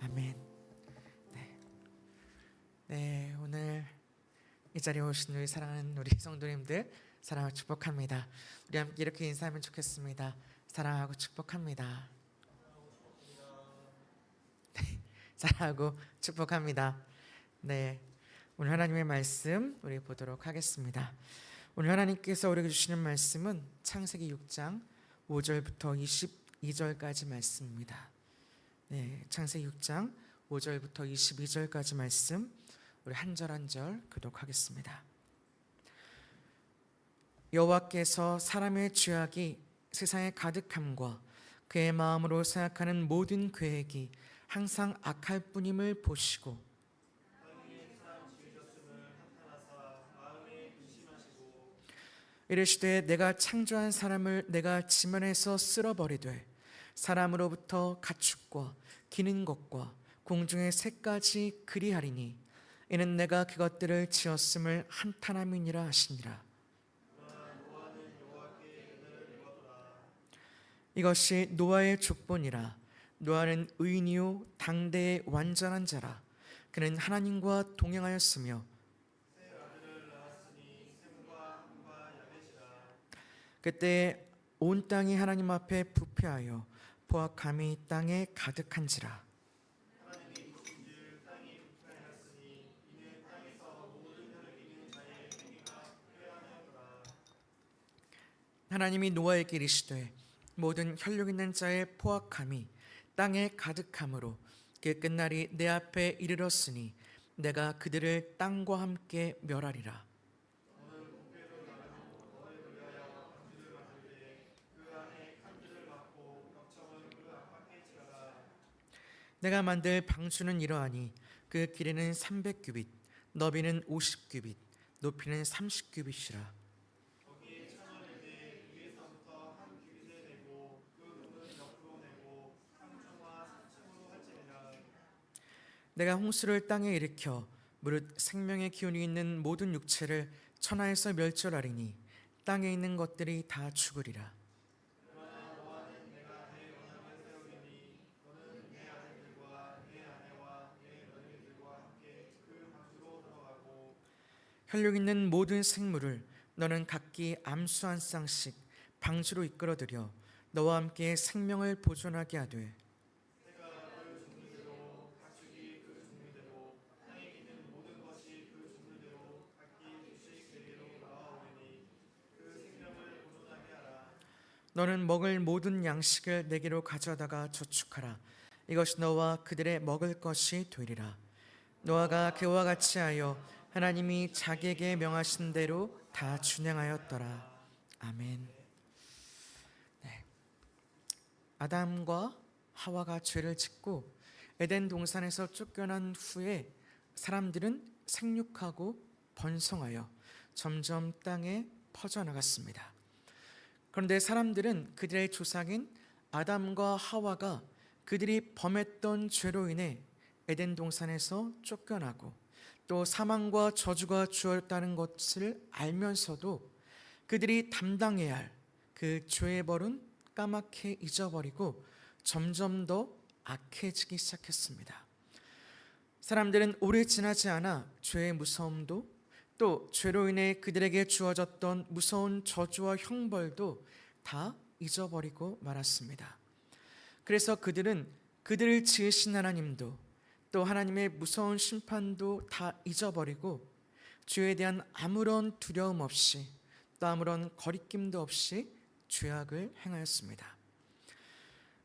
아멘. 네, 오늘 이 자리에 오신 우리 사랑하는 우리 성도님들 사랑하고 축복합니다. 우리 함께 이렇게 인사하면 좋겠습니다. 사랑하고 축복합니다. 네, 사랑하고 축복합니다. 네, 오늘 하나님의 말씀 우리 보도록 하겠습니다. 오늘 하나님께서 우리에게 주시는 말씀은 창세기 6장 5절부터 22절까지 말씀입니다. 네, 창세기 6장 5절부터 22절까지 말씀 우리 한 절 한 절 교독하겠습니다. 여호와께서 사람의 죄악이 세상에 가득함과 그의 마음으로 생각하는 모든 계획이 항상 악할 뿐임을 보시고 이르시되 내가 창조한 사람을 내가 지면에서 쓸어버리되 사람으로부터 가축과 기는 것과 공중의 새까지 그리하리니 이는 내가 그것들을 지었음을 한탄함이니라 하시니라. 이것이 노아의 족본이라. 노아는 의인이요 당대의 완전한 자라. 그는 하나님과 동행하였으며 그때 온 땅이 하나님 앞에 부패하여 포악함이 땅에 가득한지라. 하나님이 노아에게 이르시되 모든 혈육 있는 자의 포악함이 땅에 가득함으로 그 끝날이 내 앞에 이르렀으니 내가 그들을 땅과 함께 멸하리라. 내가 만들 방주는 이러하니 그 길이는 300규빗, 너비는 50규빗, 높이는 30규빗이라. 내가 홍수를 땅에 일으켜 무릇 생명의 기운이 있는 모든 육체를 천하에서 멸절하리니 땅에 있는 것들이 다 죽으리라. 혈육 있는 모든 생물을 너는 각기 암수 한 쌍씩 방주로 이끌어들여 너와 함께 생명을 보존하게 하되 너는 먹을 모든 양식을 내게로 가져다가 저축하라. 이것이 너와 그들의 먹을 것이 되리라. 노아가 그와 같이 하여 하나님이 자기에게 명하신 대로 다 준행하였더라. 아멘. 네. 아담과 하와가 죄를 짓고 에덴 동산에서 쫓겨난 후에 사람들은 생육하고 번성하여 점점 땅에 퍼져나갔습니다. 그런데 사람들은 그들의 조상인 아담과 하와가 그들이 범했던 죄로 인해 에덴 동산에서 쫓겨나고 또 사망과 저주가 주었다는 것을 알면서도 그들이 담당해야 할 그 죄의 벌은 까맣게 잊어버리고 점점 더 악해지기 시작했습니다. 사람들은 오래 지나지 않아 죄의 무서움도 또 죄로 인해 그들에게 주어졌던 무서운 저주와 형벌도 다 잊어버리고 말았습니다. 그래서 그들은 그들을 지으신 하나님도 또 하나님의 무서운 심판도 다 잊어버리고 죄에 대한 아무런 두려움 없이 또 아무런 거리낌도 없이 죄악을 행하였습니다.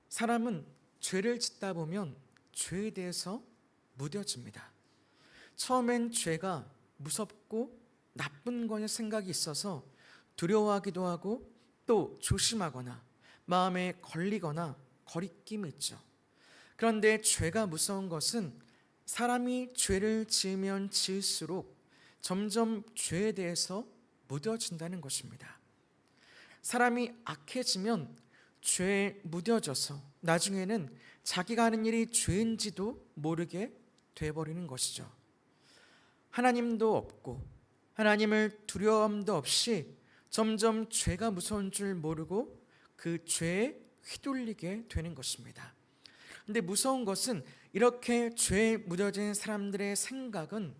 사람은 죄를 짓다 보면 죄에 대해서 무뎌집니다. 처음엔 죄가 무섭고 나쁜 거냐 생각이 있어서 두려워하기도 하고 또 조심하거나 마음에 걸리거나 거리낌이 있죠. 그런데 죄가 무서운 것은 사람이 죄를 지으면 지을수록 점점 죄에 대해서 무뎌진다는 것입니다. 사람이 악해지면 죄에 무뎌져서 나중에는 자기가 하는 일이 죄인지도 모르게 돼버리는 것이죠. 하나님도 없고 하나님을 두려움도 없이 점점 죄가 무서운 줄 모르고 그 죄에 휘둘리게 되는 것입니다. 근데 무서운 것은 이렇게 죄에 묻어진 사람들의 생각은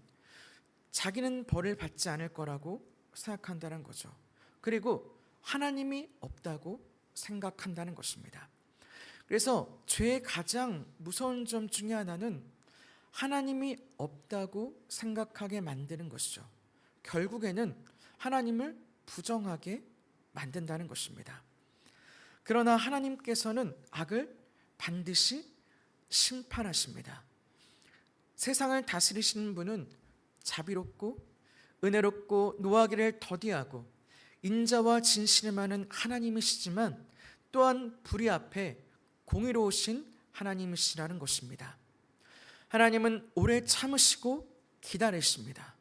자기는 벌을 받지 않을 거라고 생각한다는 거죠. 그리고 하나님이 없다고 생각한다는 것입니다. 그래서 죄의 가장 무서운 점 중에 하나는 하나님이 없다고 생각하게 만드는 것이죠. 결국에는 하나님을 부정하게 만든다는 것입니다. 그러나 하나님께서는 악을 반드시 심판하십니다. 세상을 다스리시는 분은 자비롭고 은혜롭고 노하기를 더디하고 인자와 진실을 많은 하나님이시지만 또한 불의 앞에 공의로우신 하나님이시라는 것입니다. 하나님은 오래 참으시고 기다리십니다.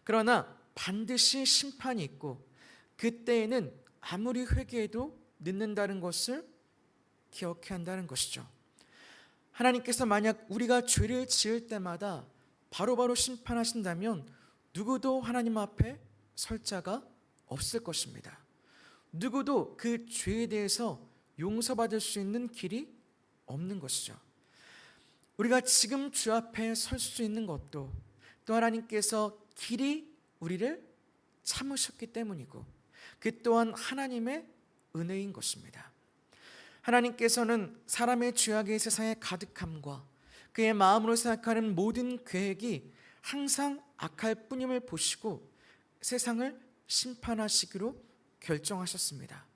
그러나 반드시 심판이 있고 그때에는 아무리 회개해도 늦는다는 것을 기억해야 한다는 것이죠. 하나님께서 만약 우리가 죄를 지을 때마다 바로바로 심판하신다면 누구도 하나님 앞에 설 자가 없을 것입니다. 누구도 그 죄에 대해서 용서받을 수 있는 길이 없는 것이죠. 우리가 지금 주 앞에 설 수 있는 것도 또 하나님께서 길이 우리를 참으셨기 때문이고 그 또한 하나님의 은혜인 것입니다. 하나님께서는 사람의 죄악이 세상에 가득함과 그의 마음으로 생각하는 모든 계획이 항상 악할 뿐임을 보시고 세상을 심판하시기로 결정하셨습니다.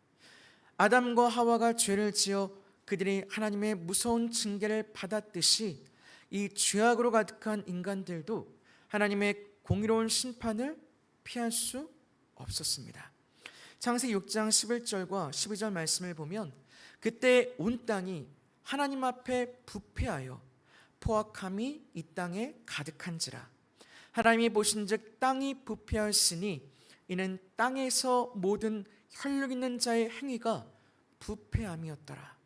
아담과 하와가 죄를 지어 그들이 하나님의 무서운 징계를 받았듯이 이 죄악으로 가득한 인간들도 하나님의 공의로운 심판을 피할 수 없었습니다. 창세기 6장 11절과 12절 말씀을 보면 그때 온 땅이 하나님 앞에 부패하여 포악함이 이 땅에 가득한지라. 하나님이 보신즉 땅이 부패하였으니 이는 땅에서 모든 혈육 있는 자의 행위가 부패함이었더라.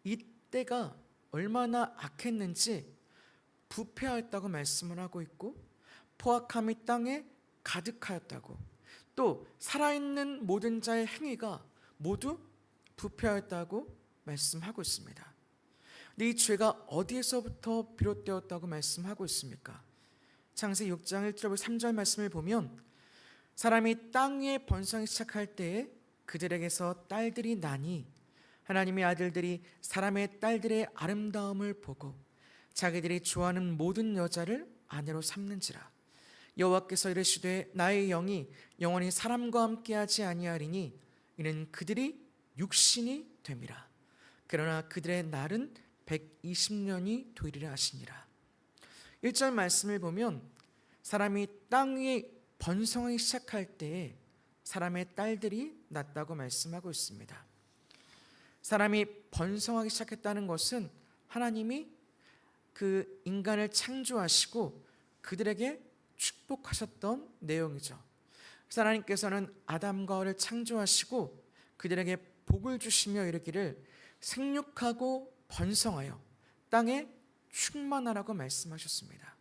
이때가 얼마나 악했는지 부패하였다고 말씀을 하고 있고 포악함이 땅에 가득하였다고, 또 살아있는 모든 자의 행위가 모두 부패하였다고 말씀하고 있습니다. 근데 이 죄가 어디에서부터 비롯되었다고 말씀하고 있습니까? 창세기 6장 1절부터 3절 말씀을 보면 사람이 땅 위에 번성하기 시작할 때에 그들에게서 딸들이 나니 하나님의 아들들이 사람의 딸들의 아름다움을 보고 자기들이 좋아하는 모든 여자를 아내로 삼는지라. 여호와께서 이르시되 나의 영이 영원히 사람과 함께하지 아니하리니 이는 그들이 육신이 됨이라. 그러나 그들의 날은 120년이 되리라 하시니라. 1절 말씀을 보면 사람이 땅 위에 번성하기 시작할 때에 사람의 딸들이 낳았다고 말씀하고 있습니다. 사람이 번성하기 시작했다는 것은 하나님이 그 인간을 창조하시고 그들에게 축복하셨던 내용이죠. 그래서 하나님께서는 아담과 하와를 창조하시고 그들에게 복을 주시며 이르기를 생육하고 번성하여 땅에 충만하라고 말씀하셨습니다.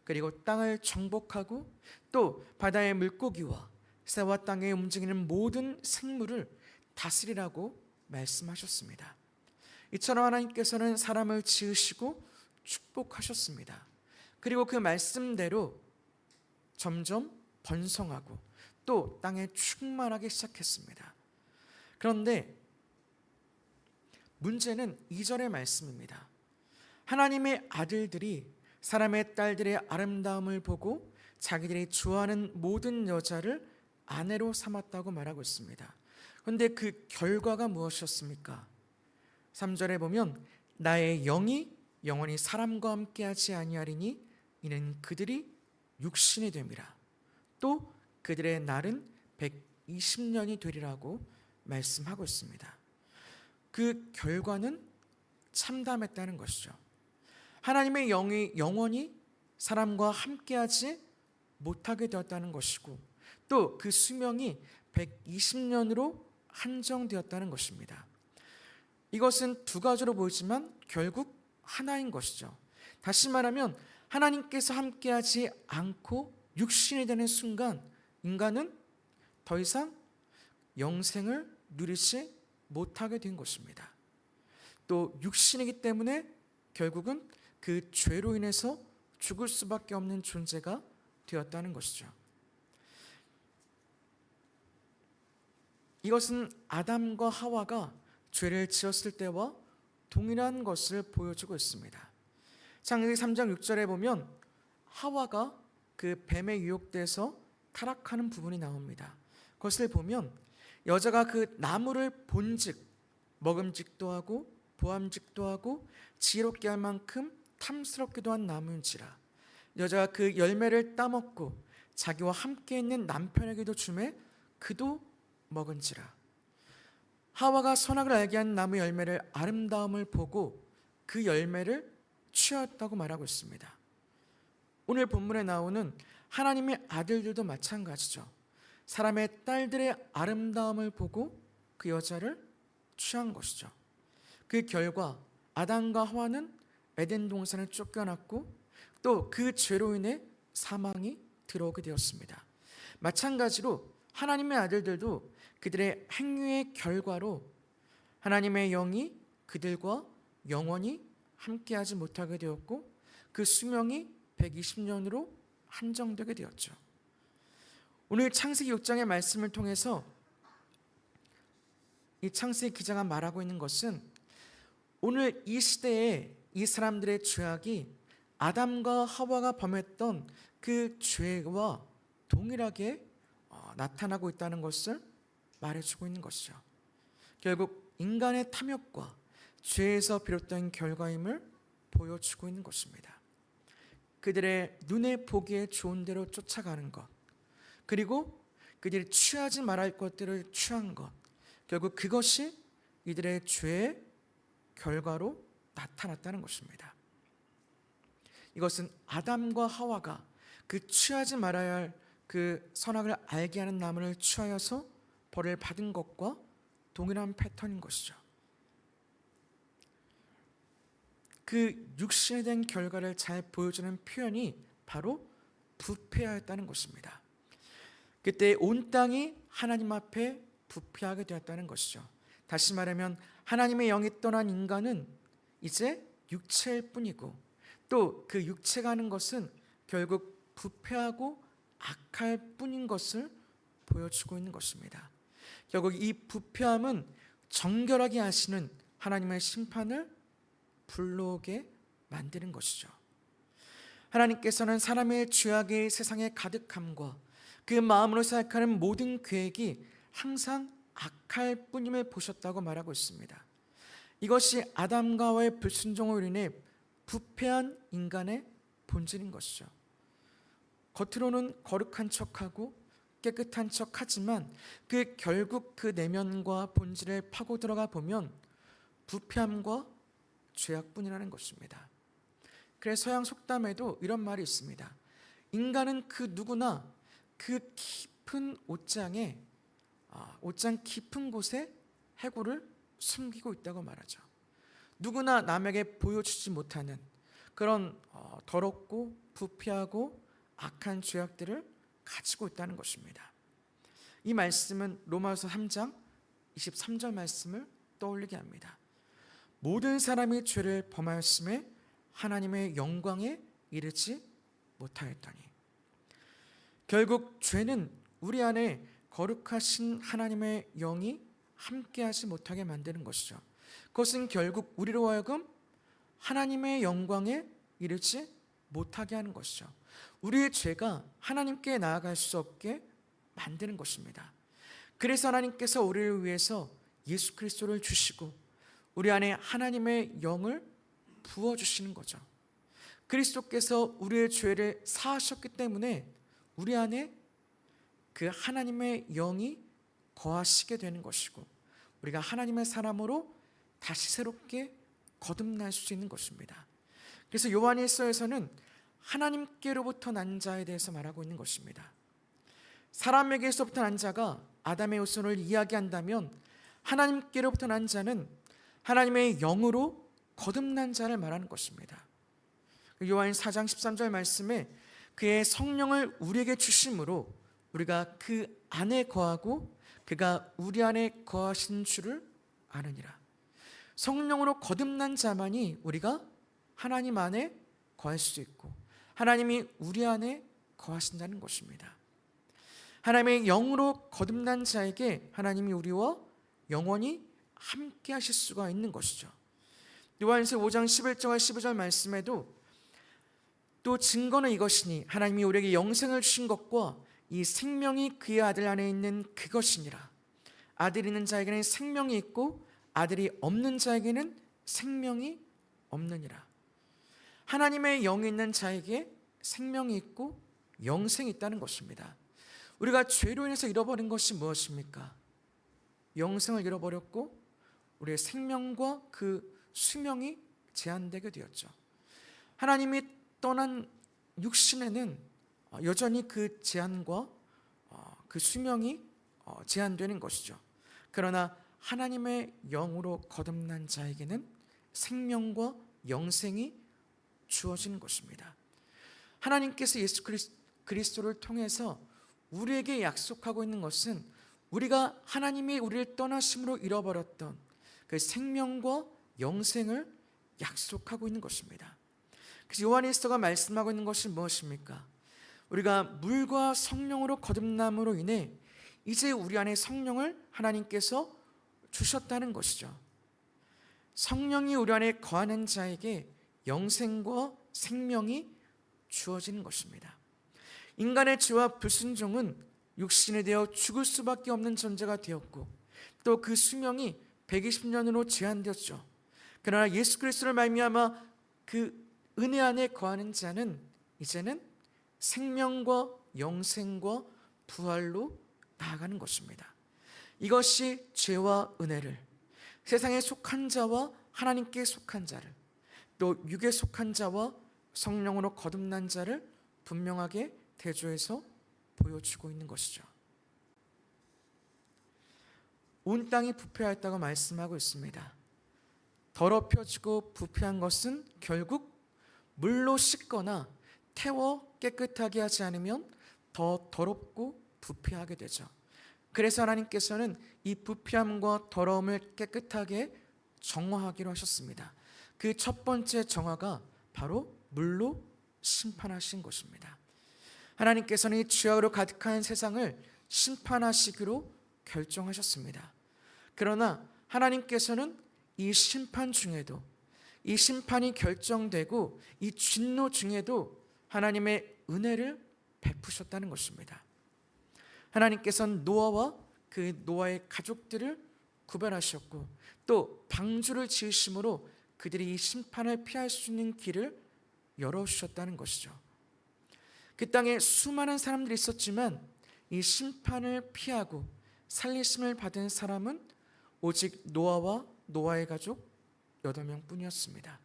그리고 땅을 정복하고 또 바다의 물고기와 새와 땅에 움직이는 모든 생물을 다스리라고 말씀하셨습니다. 이처럼 하나님께서는 사람을 지으시고 축복하셨습니다. 그리고 그 말씀대로 점점 번성하고 또 땅에 충만하기 시작했습니다. 그런데 문제는 2절의 말씀입니다. 하나님의 아들들이 사람의 딸들의 아름다움을 보고 자기들이 좋아하는 모든 여자를 아내로 삼았다고 말하고 있습니다. 그런데 그 결과가 무엇이었습니까? 3절에 보면 나의 영이 영원히 사람과 함께하지 아니하리니 이는 그들이 육신이 됨이라. 또 그들의 날은 120년이 되리라고 말씀하고 있습니다. 그 결과는 참담했다는 것이죠. 하나님의 영이 영원히 사람과 함께하지 못하게 되었다는 것이고 또 그 수명이 120년으로 한정되었다는 것입니다. 이것은 두 가지로 보이지만 결국 하나인 것이죠. 다시 말하면 하나님께서 함께하지 않고 육신이 되는 순간 인간은 더 이상 영생을 누리지 못하게 된 것입니다. 또 육신이기 때문에 결국은 그 죄로 인해서 죽을 수밖에 없는 존재가 되었다는 것이죠. 이것은 아담과 하와가 죄를 지었을 때와 동일한 것을 보여주고 있습니다. 창세기 3장 6절에 보면 하와가 그 뱀에 유혹돼서 타락하는 부분이 나옵니다. 그것을 보면 여자가 그 나무를 본즉 먹음직도 하고 보암직도 하고 지혜롭게 할 만큼 탐스럽기도 한 나무인지라 여자가 그 열매를 따먹고 자기와 함께 있는 남편에게도 주매 그도 먹은지라. 하와가 선악을 알게 한 나무 열매를 아름다움을 보고 그 열매를 취하였다고 말하고 있습니다. 오늘 본문에 나오는 하나님의 아들들도 마찬가지죠. 사람의 딸들의 아름다움을 보고 그 여자를 취한 것이죠. 그 결과 아담과 하와는 에덴 동산을 쫓겨났고 또 그 죄로 인해 사망이 들어오게 되었습니다. 마찬가지로 하나님의 아들들도 그들의 행위의 결과로 하나님의 영이 그들과 영원히 함께하지 못하게 되었고 그 수명이 120년으로 한정되게 되었죠. 오늘 창세기 6장의 말씀을 통해서 이 창세기 기자가 말하고 있는 것은 오늘 이 시대에 이 사람들의 죄악이 아담과 하와가 범했던 그 죄와 동일하게 나타나고 있다는 것을 말해주고 있는 것이죠. 결국 인간의 탐욕과 죄에서 비롯된 결과임을 보여주고 있는 것입니다. 그들의 눈에 보기에 좋은 대로 쫓아가는 것, 그리고 그들이 취하지 말할 것들을 취한 것, 결국 그것이 이들의 죄의 결과로 나타났다는 것입니다. 이것은 아담과 하와가 그 취하지 말아야 할 그 선악을 알게 하는 나무를 취하여서 벌을 받은 것과 동일한 패턴인 것이죠. 그 육신에 대한 결과를 잘 보여주는 표현이 바로 부패하였다는 것입니다. 그때 온 땅이 하나님 앞에 부패하게 되었다는 것이죠. 다시 말하면 하나님의 영이 떠난 인간은 이제 육체일 뿐이고 또 그 육체가 하는 것은 결국 부패하고 악할 뿐인 것을 보여주고 있는 것입니다. 결국 이 부패함은 정결하게 하시는 하나님의 심판을 불러오게 만드는 것이죠. 하나님께서는 사람의 죄악의 세상에 가득함과 그 마음으로 생각하는 모든 계획이 항상 악할 뿐임을 보셨다고 말하고 있습니다. 이것이 아담과 하와의 불순종으로 인해 부패한 인간의 본질인 것이죠. 겉으로는 거룩한 척하고 깨끗한 척하지만 그 결국 그 내면과 본질을 파고 들어가 보면 부패함과 죄악뿐이라는 것입니다. 그래서 서양 속담에도 이런 말이 있습니다. 인간은 그 누구나 그 깊은 옷장 깊은 곳에 해골을 숨기고 있다고 말하죠. 누구나 남에게 보여주지 못하는 그런 더럽고 부패하고 악한 죄악들을 가지고 있다는 것입니다. 이 말씀은 로마서 3장 23절 말씀을 떠올리게 합니다. 모든 사람이 죄를 범하였음에 하나님의 영광에 이르지 못하였더니. 결국 죄는 우리 안에 거룩하신 하나님의 영이 함께하지 못하게 만드는 것이죠. 그것은 결국 우리로 하여금 하나님의 영광에 이르지 못하게 하는 것이죠. 우리의 죄가 하나님께 나아갈 수 없게 만드는 것입니다. 그래서 하나님께서 우리를 위해서 예수 그리스도를 주시고 우리 안에 하나님의 영을 부어주시는 거죠. 그리스도께서 우리의 죄를 사하셨기 때문에 우리 안에 그 하나님의 영이 거하시게 되는 것이고 우리가 하나님의 사람으로 다시 새롭게 거듭날 수 있는 것입니다. 그래서 요한일서에서는 하나님께로부터 난 자에 대해서 말하고 있는 것입니다. 사람에게서부터 난 자가 아담의 후손을 이야기한다면 하나님께로부터 난 자는 하나님의 영으로 거듭난 자를 말하는 것입니다. 요한 4장 13절 말씀에 그의 성령을 우리에게 주심으로 우리가 그 안에 거하고 그가 우리 안에 거하신 줄을 아느니라. 성령으로 거듭난 자만이 우리가 하나님 안에 거할 수 있고 하나님이 우리 안에 거하신다는 것입니다. 하나님의 영으로 거듭난 자에게 하나님이 우리와 영원히 함께 하실 수가 있는 것이죠. 요한일서 5장 11절과 12절 말씀에도 또 증거는 이것이니 하나님이 우리에게 영생을 주신 것과 이 생명이 그의 아들 안에 있는 그것이니라. 아들이 있는 자에게는 생명이 있고 아들이 없는 자에게는 생명이 없느니라. 하나님의 영이 있는 자에게 생명이 있고 영생이 있다는 것입니다. 우리가 죄로 인해서 잃어버린 것이 무엇입니까? 영생을 잃어버렸고 우리의 생명과 그 수명이 제한되게 되었죠. 하나님이 떠난 육신에는 여전히 그 제한과 그 수명이 제한되는 것이죠. 그러나 하나님의 영으로 거듭난 자에게는 생명과 영생이 주어지는 것입니다. 하나님께서 예수 그리스도를 통해서 우리에게 약속하고 있는 것은 우리가 하나님이 우리를 떠나심으로 잃어버렸던 그 생명과 영생을 약속하고 있는 것입니다. 그래서 요한일서가 말씀하고 있는 것이 무엇입니까? 우리가 물과 성령으로 거듭남으로 인해 이제 우리 안에 성령을 하나님께서 주셨다는 것이죠. 성령이 우리 안에 거하는 자에게 영생과 생명이 주어지는 것입니다. 인간의 죄와 불순종은 육신이 되어 죽을 수밖에 없는 존재가 되었고 또 그 수명이 120년으로 제한되었죠. 그러나 예수 그리스도를 말미암아 그 은혜 안에 거하는 자는 이제는 생명과 영생과 부활로 나아가는 것입니다. 이것이 죄와 은혜를, 세상에 속한 자와 하나님께 속한 자를, 또 육에 속한 자와 성령으로 거듭난 자를 분명하게 대조해서 보여주고 있는 것이죠. 온 땅이 부패하였다고 말씀하고 있습니다. 더럽혀지고 부패한 것은 결국 물로 씻거나 태워 깨끗하게 하지 않으면 더 더럽고 부패하게 되죠. 그래서 하나님께서는 이 부패함과 더러움을 깨끗하게 정화하기로 하셨습니다. 그 첫 번째 정화가 바로 물로 심판하신 것입니다. 하나님께서는 이 죄악으로 가득한 세상을 심판하시기로 결정하셨습니다. 그러나 하나님께서는 이 심판 중에도, 이 심판이 결정되고 이 진노 중에도 하나님의 은혜를 베푸셨다는 것입니다. 하나님께서는 노아와 그 노아의 가족들을 구별하셨고 또 방주를 지으심으로 그들이 이 심판을 피할 수 있는 길을 열어주셨다는 것이죠. 그 땅에 수많은 사람들이 있었지만 이 심판을 피하고 살리심을 받은 사람은 오직 노아와 노아의 가족 8명 뿐이었습니다.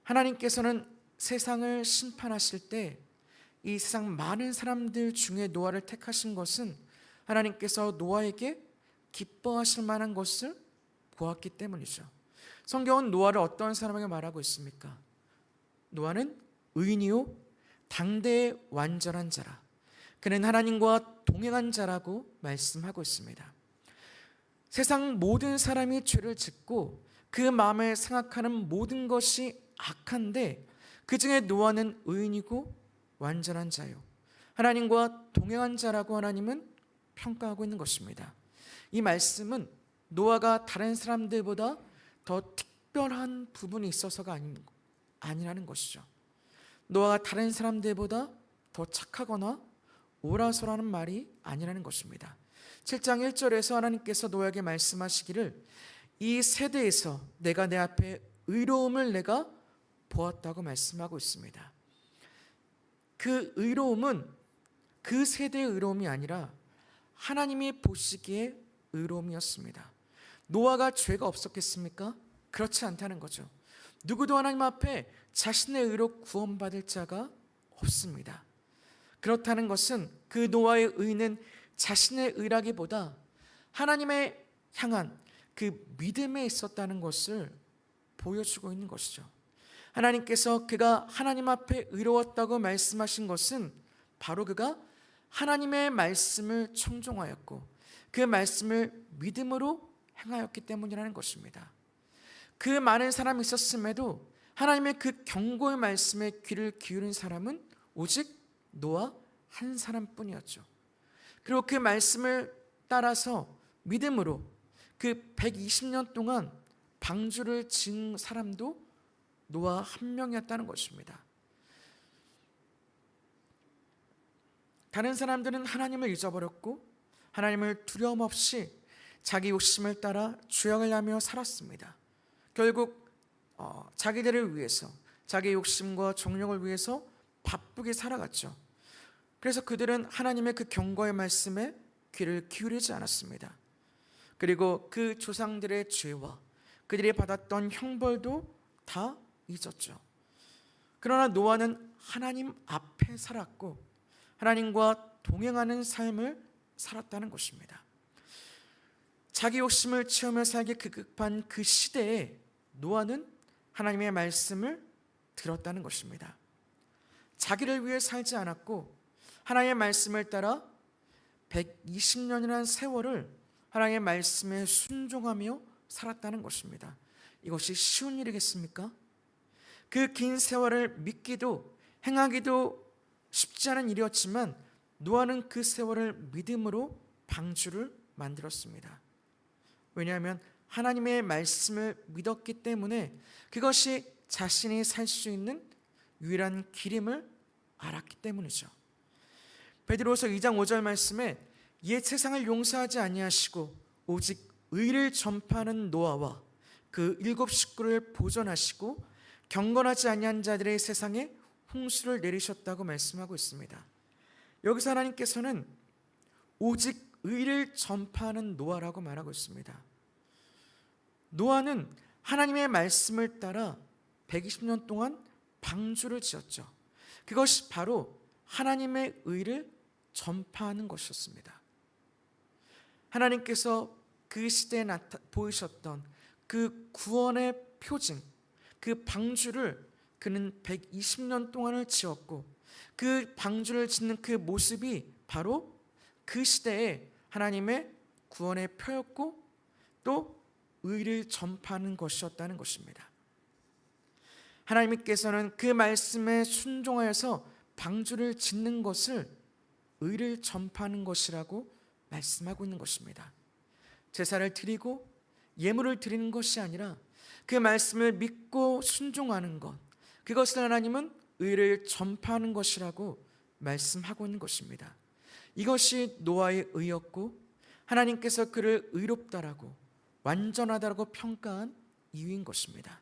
하나님께서는 세상을 심판하실 때 이 세상 많은 사람들 중에 노아를 택하신 것은 하나님께서 노아에게 기뻐하실 만한 것을 보았기 때문이죠. 성경은 노아를 어떤 사람에게 말하고 있습니까? 노아는 의인이요 당대의 완전한 자라, 그는 하나님과 동행한 자라고 말씀하고 있습니다. 세상 모든 사람이 죄를 짓고 그 마음에 생각하는 모든 것이 악한데 그 중에 노아는 의인이고 완전한 자요 하나님과 동행한 자라고 하나님은 평가하고 있는 것입니다. 이 말씀은 노아가 다른 사람들보다 더 특별한 부분이 있어서가 아니라는 것이죠. 노아가 다른 사람들보다 더 착하거나 오라서라는 말이 아니라는 것입니다. 7장 1절에서 하나님께서 노아에게 말씀하시기를 이 세대에서 내가 내 앞에 의로움을 내가 보았다고 말씀하고 있습니다. 그 의로움은 그 세대의 의로움이 아니라 하나님이 보시기에 의로움이었습니다. 노아가 죄가 없었겠습니까? 그렇지 않다는 거죠. 누구도 하나님 앞에 자신의 의로 구원받을 자가 없습니다. 그렇다는 것은 그 노아의 의는 자신의 의라기보다 하나님의 향한 그 믿음에 있었다는 것을 보여주고 있는 것이죠. 하나님께서 그가 하나님 앞에 의로웠다고 말씀하신 것은 바로 그가 하나님의 말씀을 청종하였고 그 말씀을 믿음으로 행하였기 때문이라는 것입니다. 그 많은 사람이 있었음에도 하나님의 그 경고의 말씀에 귀를 기울인 사람은 오직 노아 한 사람뿐이었죠. 그리고 그 말씀을 따라서 믿음으로 그 120년 동안 방주를 지은 사람도 노아 한 명이었다는 것입니다. 다른 사람들은 하나님을 잊어버렸고 하나님을 두려움 없이 자기 욕심을 따라 죄악을 하며 살았습니다. 결국 자기들을 위해서, 자기 욕심과 정욕을 위해서 바쁘게 살아갔죠. 그래서 그들은 하나님의 그 경고의 말씀에 귀를 기울이지 않았습니다. 그리고 그 조상들의 죄와 그들이 받았던 형벌도 다 잊었죠. 그러나 노아는 하나님 앞에 살았고 하나님과 동행하는 삶을 살았다는 것입니다. 자기 욕심을 채우며 살기 급급한 그 시대에 노아는 하나님의 말씀을 들었다는 것입니다. 자기를 위해 살지 않았고 하나님의 말씀을 따라 120년이라는 세월을 하나님의 말씀에 순종하며 살았다는 것입니다. 이것이 쉬운 일이겠습니까? 그 긴 세월을 믿기도 행하기도 쉽지 않은 일이었지만 노아는 그 세월을 믿음으로 방주를 만들었습니다. 왜냐하면 하나님의 말씀을 믿었기 때문에 그것이 자신이 살 수 있는 유일한 길임을 알았기 때문이죠. 베드로서 2장 5절 말씀에 옛 세상을 용서하지 아니하시고 오직 의를 전파하는 노아와 그 7 식구를 보존하시고 경건하지 아니한 자들의 세상에 홍수를 내리셨다고 말씀하고 있습니다. 여기서 하나님께서는 오직 의를 전파하는 노아라고 말하고 있습니다. 노아는 하나님의 말씀을 따라 120년 동안 방주를 지었죠. 그것이 바로 하나님의 의를 전파하는 것이었습니다. 하나님께서 그 시대에 보이셨던 그 구원의 표징, 그 방주를 그는 120년 동안을 지었고 그 방주를 짓는 그 모습이 바로 그 시대에 하나님의 구원의 표였고 또 의를 전파하는 것이었다는 것입니다. 하나님께서는 그 말씀에 순종하여서 방주를 짓는 것을 의를 전파하는 것이라고 말씀하고 있는 것입니다. 제사를 드리고 예물을 드리는 것이 아니라 그 말씀을 믿고 순종하는 것, 그것을 하나님은 의를 전파하는 것이라고 말씀하고 있는 것입니다. 이것이 노아의 의였고 하나님께서 그를 의롭다라고 완전하다라고 평가한 이유인 것입니다.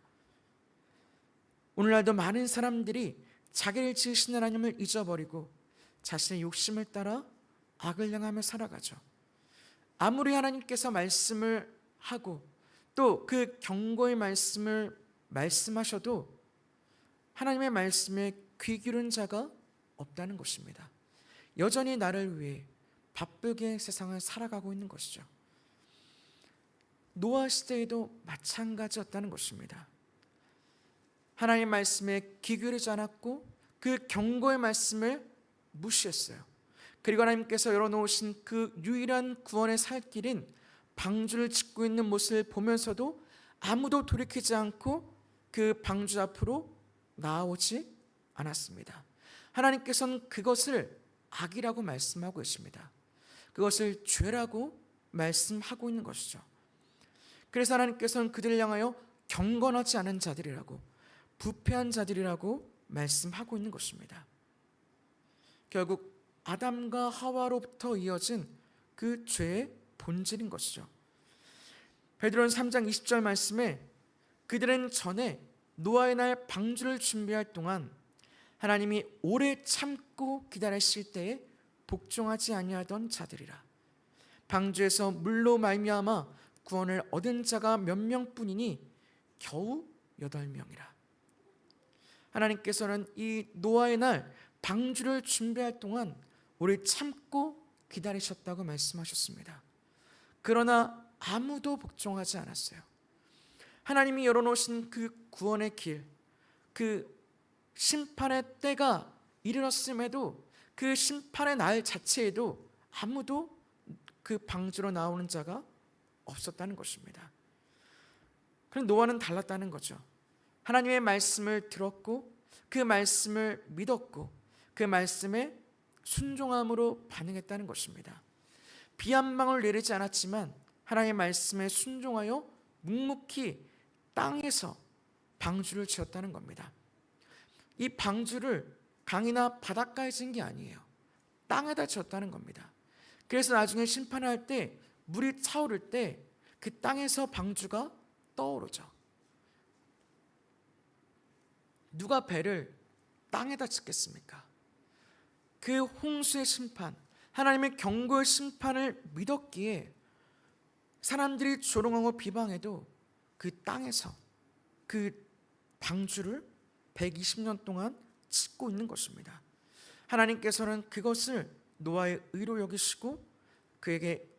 오늘날도 많은 사람들이 자기를 지으신 하나님을 잊어버리고 자신의 욕심을 따라 악을 향하며 살아가죠. 아무리 하나님께서 말씀을 하고 또 그 경고의 말씀을 말씀하셔도 하나님의 말씀에 귀 기울인 자가 없다는 것입니다. 여전히 나를 위해 바쁘게 세상을 살아가고 있는 것이죠. 노아 시대에도 마찬가지였다는 것입니다. 하나님의 말씀에 귀 기울이지 않았고 그 경고의 말씀을 무시했어요. 그리고 하나님께서 열어놓으신 그 유일한 구원의 살 길인 방주를 짓고 있는 모습을 보면서도 아무도 돌이키지 않고 그 방주 앞으로 나아오지 않았습니다. 하나님께서는 그것을 악이라고 말씀하고 계십니다. 그것을 죄라고 말씀하고 있는 것이죠. 그래서 하나님께서는 그들을 향하여 경건하지 않은 자들이라고, 부패한 자들이라고 말씀하고 있는 것입니다. 결국 아담과 하와로부터 이어진 그 죄의 본질인 것이죠. 베드로는 3장 20절 말씀에 그들은 전에 노아의 날 방주를 준비할 동안 하나님이 오래 참고 기다리실 때에 복종하지 아니하던 자들이라. 방주에서 물로 말미암아 구원을 얻은 자가 몇 명뿐이니 겨우 8명이라. 하나님께서는 이 노아의 날 방주를 준비할 동안 오래 참고 기다리셨다고 말씀하셨습니다. 그러나 아무도 복종하지 않았어요. 하나님이 열어놓으신 그 구원의 길, 그 심판의 때가 이르렀음에도 그 심판의 날 자체에도 아무도 그 방주로 나오는 자가 없었다는 것입니다. 그런데 노아는 달랐다는 거죠. 하나님의 말씀을 들었고 그 말씀을 믿었고 그 말씀에 순종함으로 반응했다는 것입니다. 비 한 방울 내리지 않았지만 하나님의 말씀에 순종하여 묵묵히 땅에서 방주를 지었다는 겁니다. 이 방주를 강이나 바닷가에 지은 게 아니에요. 땅에다 지었다는 겁니다. 그래서 나중에 심판할 때 물이 차오를 때 그 땅에서 방주가 떠오르죠. 누가 배를 땅에다 짓겠습니까? 그 홍수의 심판, 하나님의 경고의 심판을 믿었기에 사람들이 조롱하고 비방해도 그 땅에서 그 방주를 120년 동안 짓고 있는 것입니다. 하나님께서는 그것을 노아의 의로 여기시고 그에게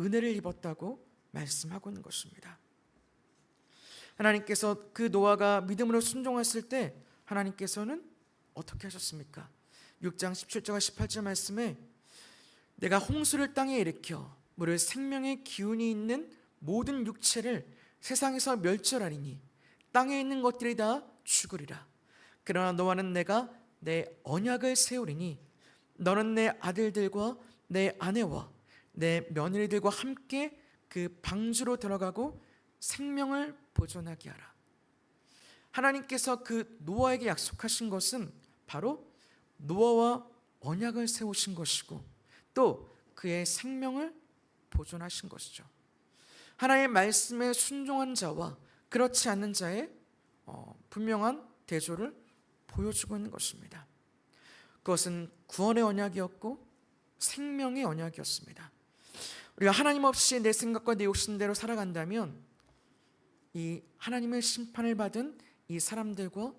은혜를 입었다고 말씀하고 있는 것입니다. 하나님께서 그 노아가 믿음으로 순종했을 때 하나님께서는 어떻게 하셨습니까? 6장 17절과 18절 말씀에 내가 홍수를 땅에 일으켜 물을 생명의 기운이 있는 모든 육체를 세상에서 멸절하리니 땅에 있는 것들이 다 죽으리라. 그러나 너와는 내가 내 언약을 세우리니 너는 내 아들들과 내 아내와 내 며느리들과 함께 그 방주로 들어가고 생명을 보존하게 하라. 하나님께서 그 노아에게 약속하신 것은 바로 노아와 언약을 세우신 것이고 또 그의 생명을 보존하신 것이죠. 하나님의 말씀에 순종한 자와 그렇지 않는 자의 분명한 대조를 보여주고 있는 것입니다. 그것은 구원의 언약이었고 생명의 언약이었습니다. 우리가 하나님 없이 내 생각과 내 욕심대로 살아간다면 이 하나님의 심판을 받은 이 사람들과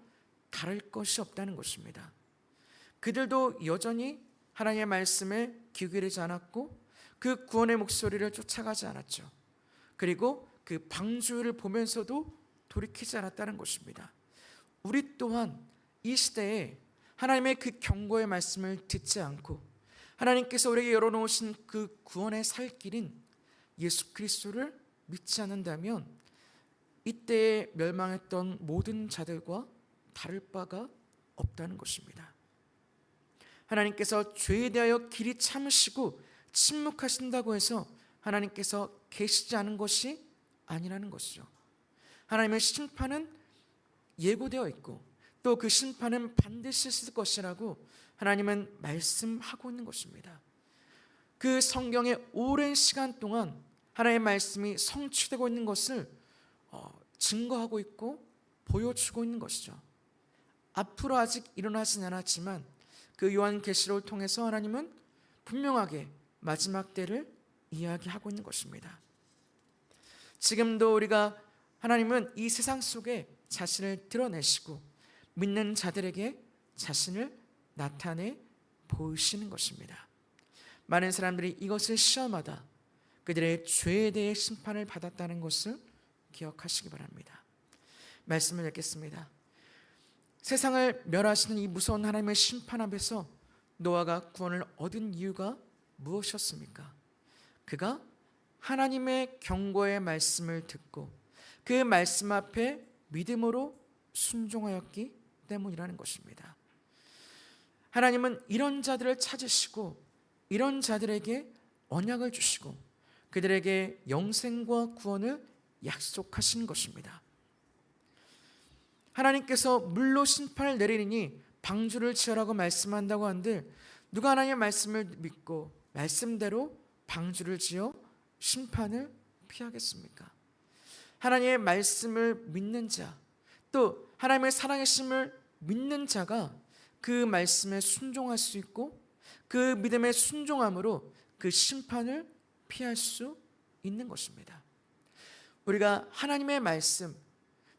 다를 것이 없다는 것입니다. 그들도 여전히 하나님의 말씀에 귀 기울이지 않았고 그 구원의 목소리를 쫓아가지 않았죠. 그리고 그 방주를 보면서도 돌이키지 않았다는 것입니다. 우리 또한 이 시대에 하나님의 그 경고의 말씀을 듣지 않고 하나님께서 우리에게 열어놓으신 그 구원의 살 길인 예수 그리스도를 믿지 않는다면 이때에 멸망했던 모든 자들과 다를 바가 없다는 것입니다. 하나님께서 죄에 대하여 길이 참으시고 침묵하신다고 해서 하나님께서 계시지 않은 것이 아니라는 것이죠. 하나님의 심판은 예고되어 있고 또 그 심판은 반드시 있을 것이라고 하나님은 말씀하고 있는 것입니다. 그 성경의 오랜 시간 동안 하나님의 말씀이 성취되고 있는 것을 증거하고 있고 보여주고 있는 것이죠. 앞으로 아직 일어나진 않았지만 그 요한계시록을 통해서 하나님은 분명하게 마지막 때를 이야기하고 있는 것입니다. 지금도 우리가 하나님은 이 세상 속에 자신을 드러내시고 믿는 자들에게 자신을 나타내 보이시는 것입니다. 많은 사람들이 이것을 시험하다 그들의 죄에 대해 심판을 받았다는 것을 기억하시기 바랍니다. 말씀을 읽겠습니다. 세상을 멸하시는 이 무서운 하나님의 심판 앞에서 노아가 구원을 얻은 이유가 무엇이었습니까? 그가 하나님의 경고의 말씀을 듣고 그 말씀 앞에 믿음으로 순종하였기 때문이라는 것입니다. 하나님은 이런 자들을 찾으시고 이런 자들에게 언약을 주시고 그들에게 영생과 구원을 약속하신 것입니다. 하나님께서 물로 심판을 내리니 방주를 지으라고 말씀한다고 한들 누가 하나님의 말씀을 믿고 말씀대로 방주를 지어 심판을 피하겠습니까? 하나님의 말씀을 믿는 자, 또 하나님의 살아계심을 믿는 자가 그 말씀에 순종할 수 있고 그 믿음의 순종함으로 그 심판을 피할 수 있는 것입니다. 우리가 하나님의 말씀,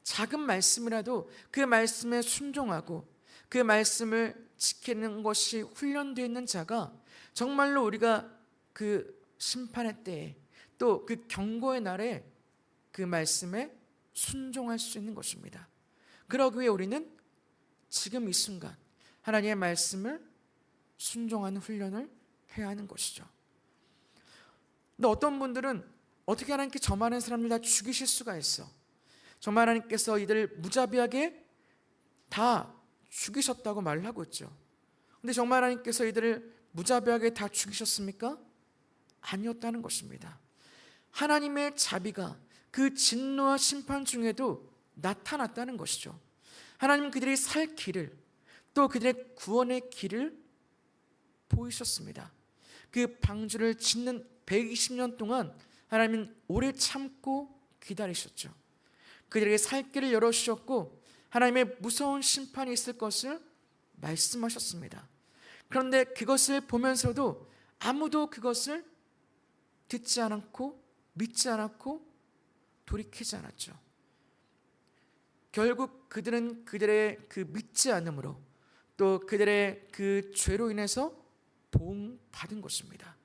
작은 말씀이라도 그 말씀에 순종하고 그 말씀을 지키는 것이 훈련되어 있는 자가 정말로 우리가 그 심판의 때에 또 그 경고의 날에 그 말씀에 순종할 수 있는 것입니다. 그러기 위해 우리는 지금 이 순간 하나님의 말씀을 순종하는 훈련을 해야 하는 것이죠. 근데 어떤 분들은 어떻게 하나님께 저 많은 사람들 다 죽이실 수가 있어? 정말 하나님께서 이들을 무자비하게 다 죽이셨다고 말을 하고 있죠. 근데 정말 하나님께서 이들을 무자비하게 다 죽이셨습니까? 아니었다는 것입니다. 하나님의 자비가 그 진노와 심판 중에도 나타났다는 것이죠. 하나님은 그들이 살 길을, 또 그들의 구원의 길을 보이셨습니다. 그 방주를 짓는 120년 동안 하나님은 오래 참고 기다리셨죠. 그들에게 살 길을 열어주셨고 하나님의 무서운 심판이 있을 것을 말씀하셨습니다. 그런데 그것을 보면서도 아무도 그것을 듣지 않았고 믿지 않았고 돌이키지 않았죠. 결국 그들은 그들의 그 믿지 않음으로, 또 그들의 그 죄로 인해서 보응받은 것입니다.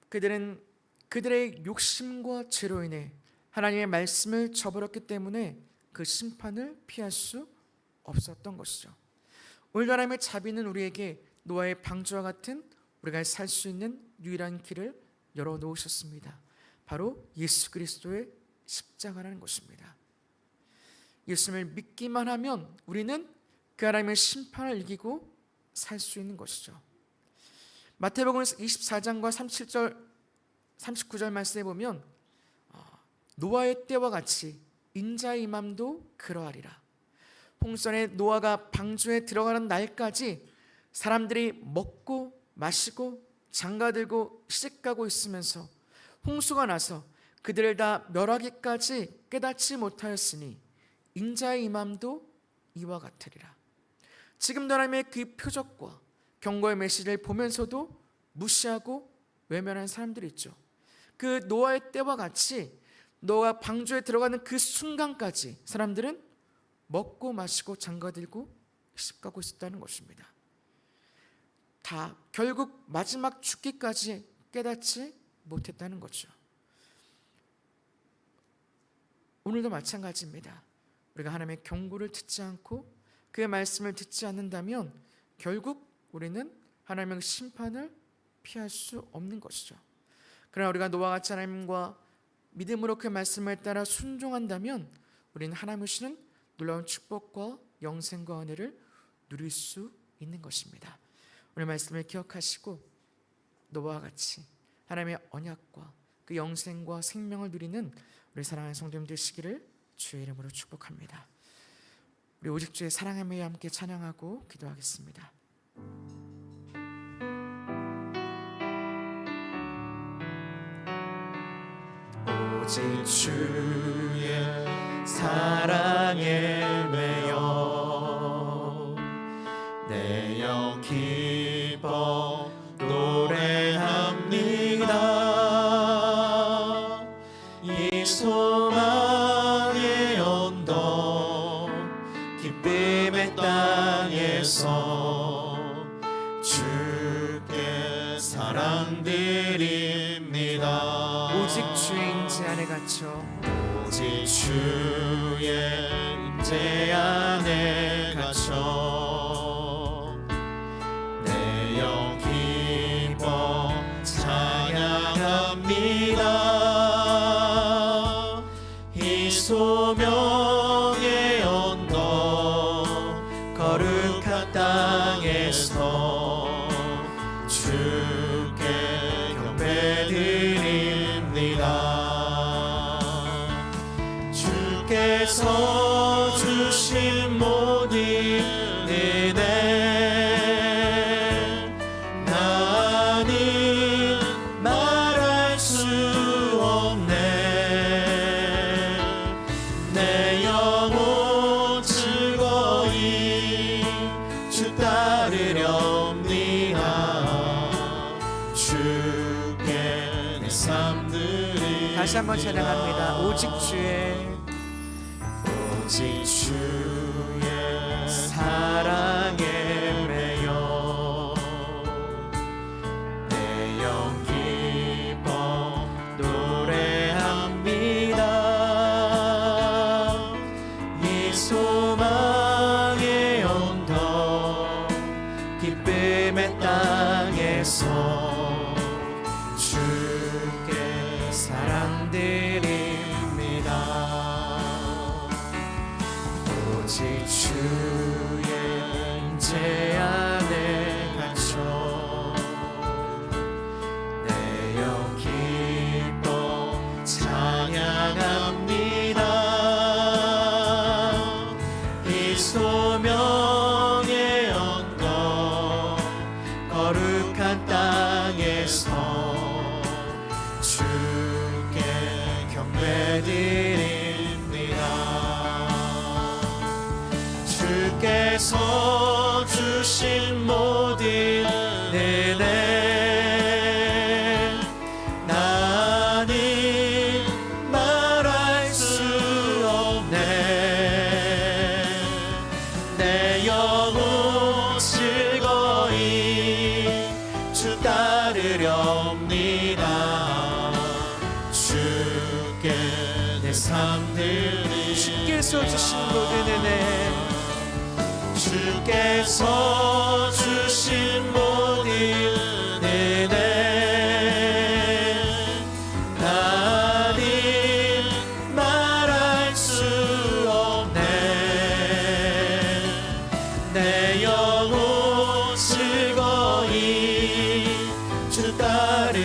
그들은 그들의 욕심과 죄로 인해 하나님의 말씀을 저버렸기 때문에 그 심판을 피할 수 없었던 것이죠. 오늘도 하나님의 자비는 우리에게 노아의 방주와 같은 우리가 살 수 있는 유일한 길을 열어놓으셨습니다. 바로 예수 그리스도의 십자가라는 것입니다. 예수님을 믿기만 하면 우리는 그 하나님의 심판을 이기고 살 수 있는 것이죠. 마태복음 24장과 37절 39절 말씀에 보면 노아의 때와 같이 인자의 임함도 그러하리라. 홍수전에 노아가 방주에 들어가는 날까지 사람들이 먹고 마시고 장가들고 시집가고 있으면서 홍수가 나서 그들을 다 멸하기까지 깨닫지 못하였으니 인자의 임함도 이와 같으리라. 지금도 하나님의 그 표적과 경고의 메시지를 보면서도 무시하고 외면하는 사람들이 있죠. 그 노아의 때와 같이 노아가 방주에 들어가는 그 순간까지 사람들은 먹고 마시고 장가들고 시집가고 있었다는 것입니다. 다 결국 마지막 죽기까지 깨닫지 못했다는 거죠. 오늘도 마찬가지입니다. 우리가 하나님의 경고를 듣지 않고 그의 말씀을 듣지 않는다면 결국 우리는 하나님의 심판을 피할 수 없는 것이죠. 그러나 우리가 노아와 같이 하나님과 믿음으로 그 말씀을 따라 순종한다면 우리는 하나님의 주시는 놀라운 축복과 영생과 은혜를 누릴 수 있는 것입니다. 오늘 말씀을 기억하시고 노아와 같이 하나님의 언약과 그 영생과 생명을 누리는 우리 사랑하는 성도님 되시기를 주의 이름으로 축복합니다. 우리 오직 주의 사랑함에 함께 찬양하고 기도하겠습니다. 오직 주의 사랑에 매여 내 영 기뻐 노래합니다. 이 소망의 언덕 기쁨의 땅에서 주께 사랑드립니다. 오직 주의 임재 안에 갇혀 오직 주의 임재 안에 갇혀 내 영 기뻐 찬양합니다. 이 소명의 언덕 거룩한 땅에서 주께 경배드립니다. 주께서 주신 모든 은혜 나는 말할 수 없네. 내 영혼 즐거이 주 따르렵니다. 주께 내 삶 드립니다. 다시 한번 찬양합니다. 오직 주의 사랑에 매여 내 영 기뻐 노래합니다. 이 소망의 언덕 기쁨의 땅에서 오직 주의 임재 안에 갇혀 내 영 기뻐 찬양합니다. 이 소명의 언덕 거룩한 땅에서 주께 경배드립니다. 주께서 주신 모든 은혜 나는 말할 수 없네. 내 영혼 즐거이 주 따르렵니다. 주께 내 삶 드리. 주께서 주신 모든 은혜 주께서 주신 모든 은혜 나는 말할 수 없네. 내 영혼 즐거이 주 따르렵니다.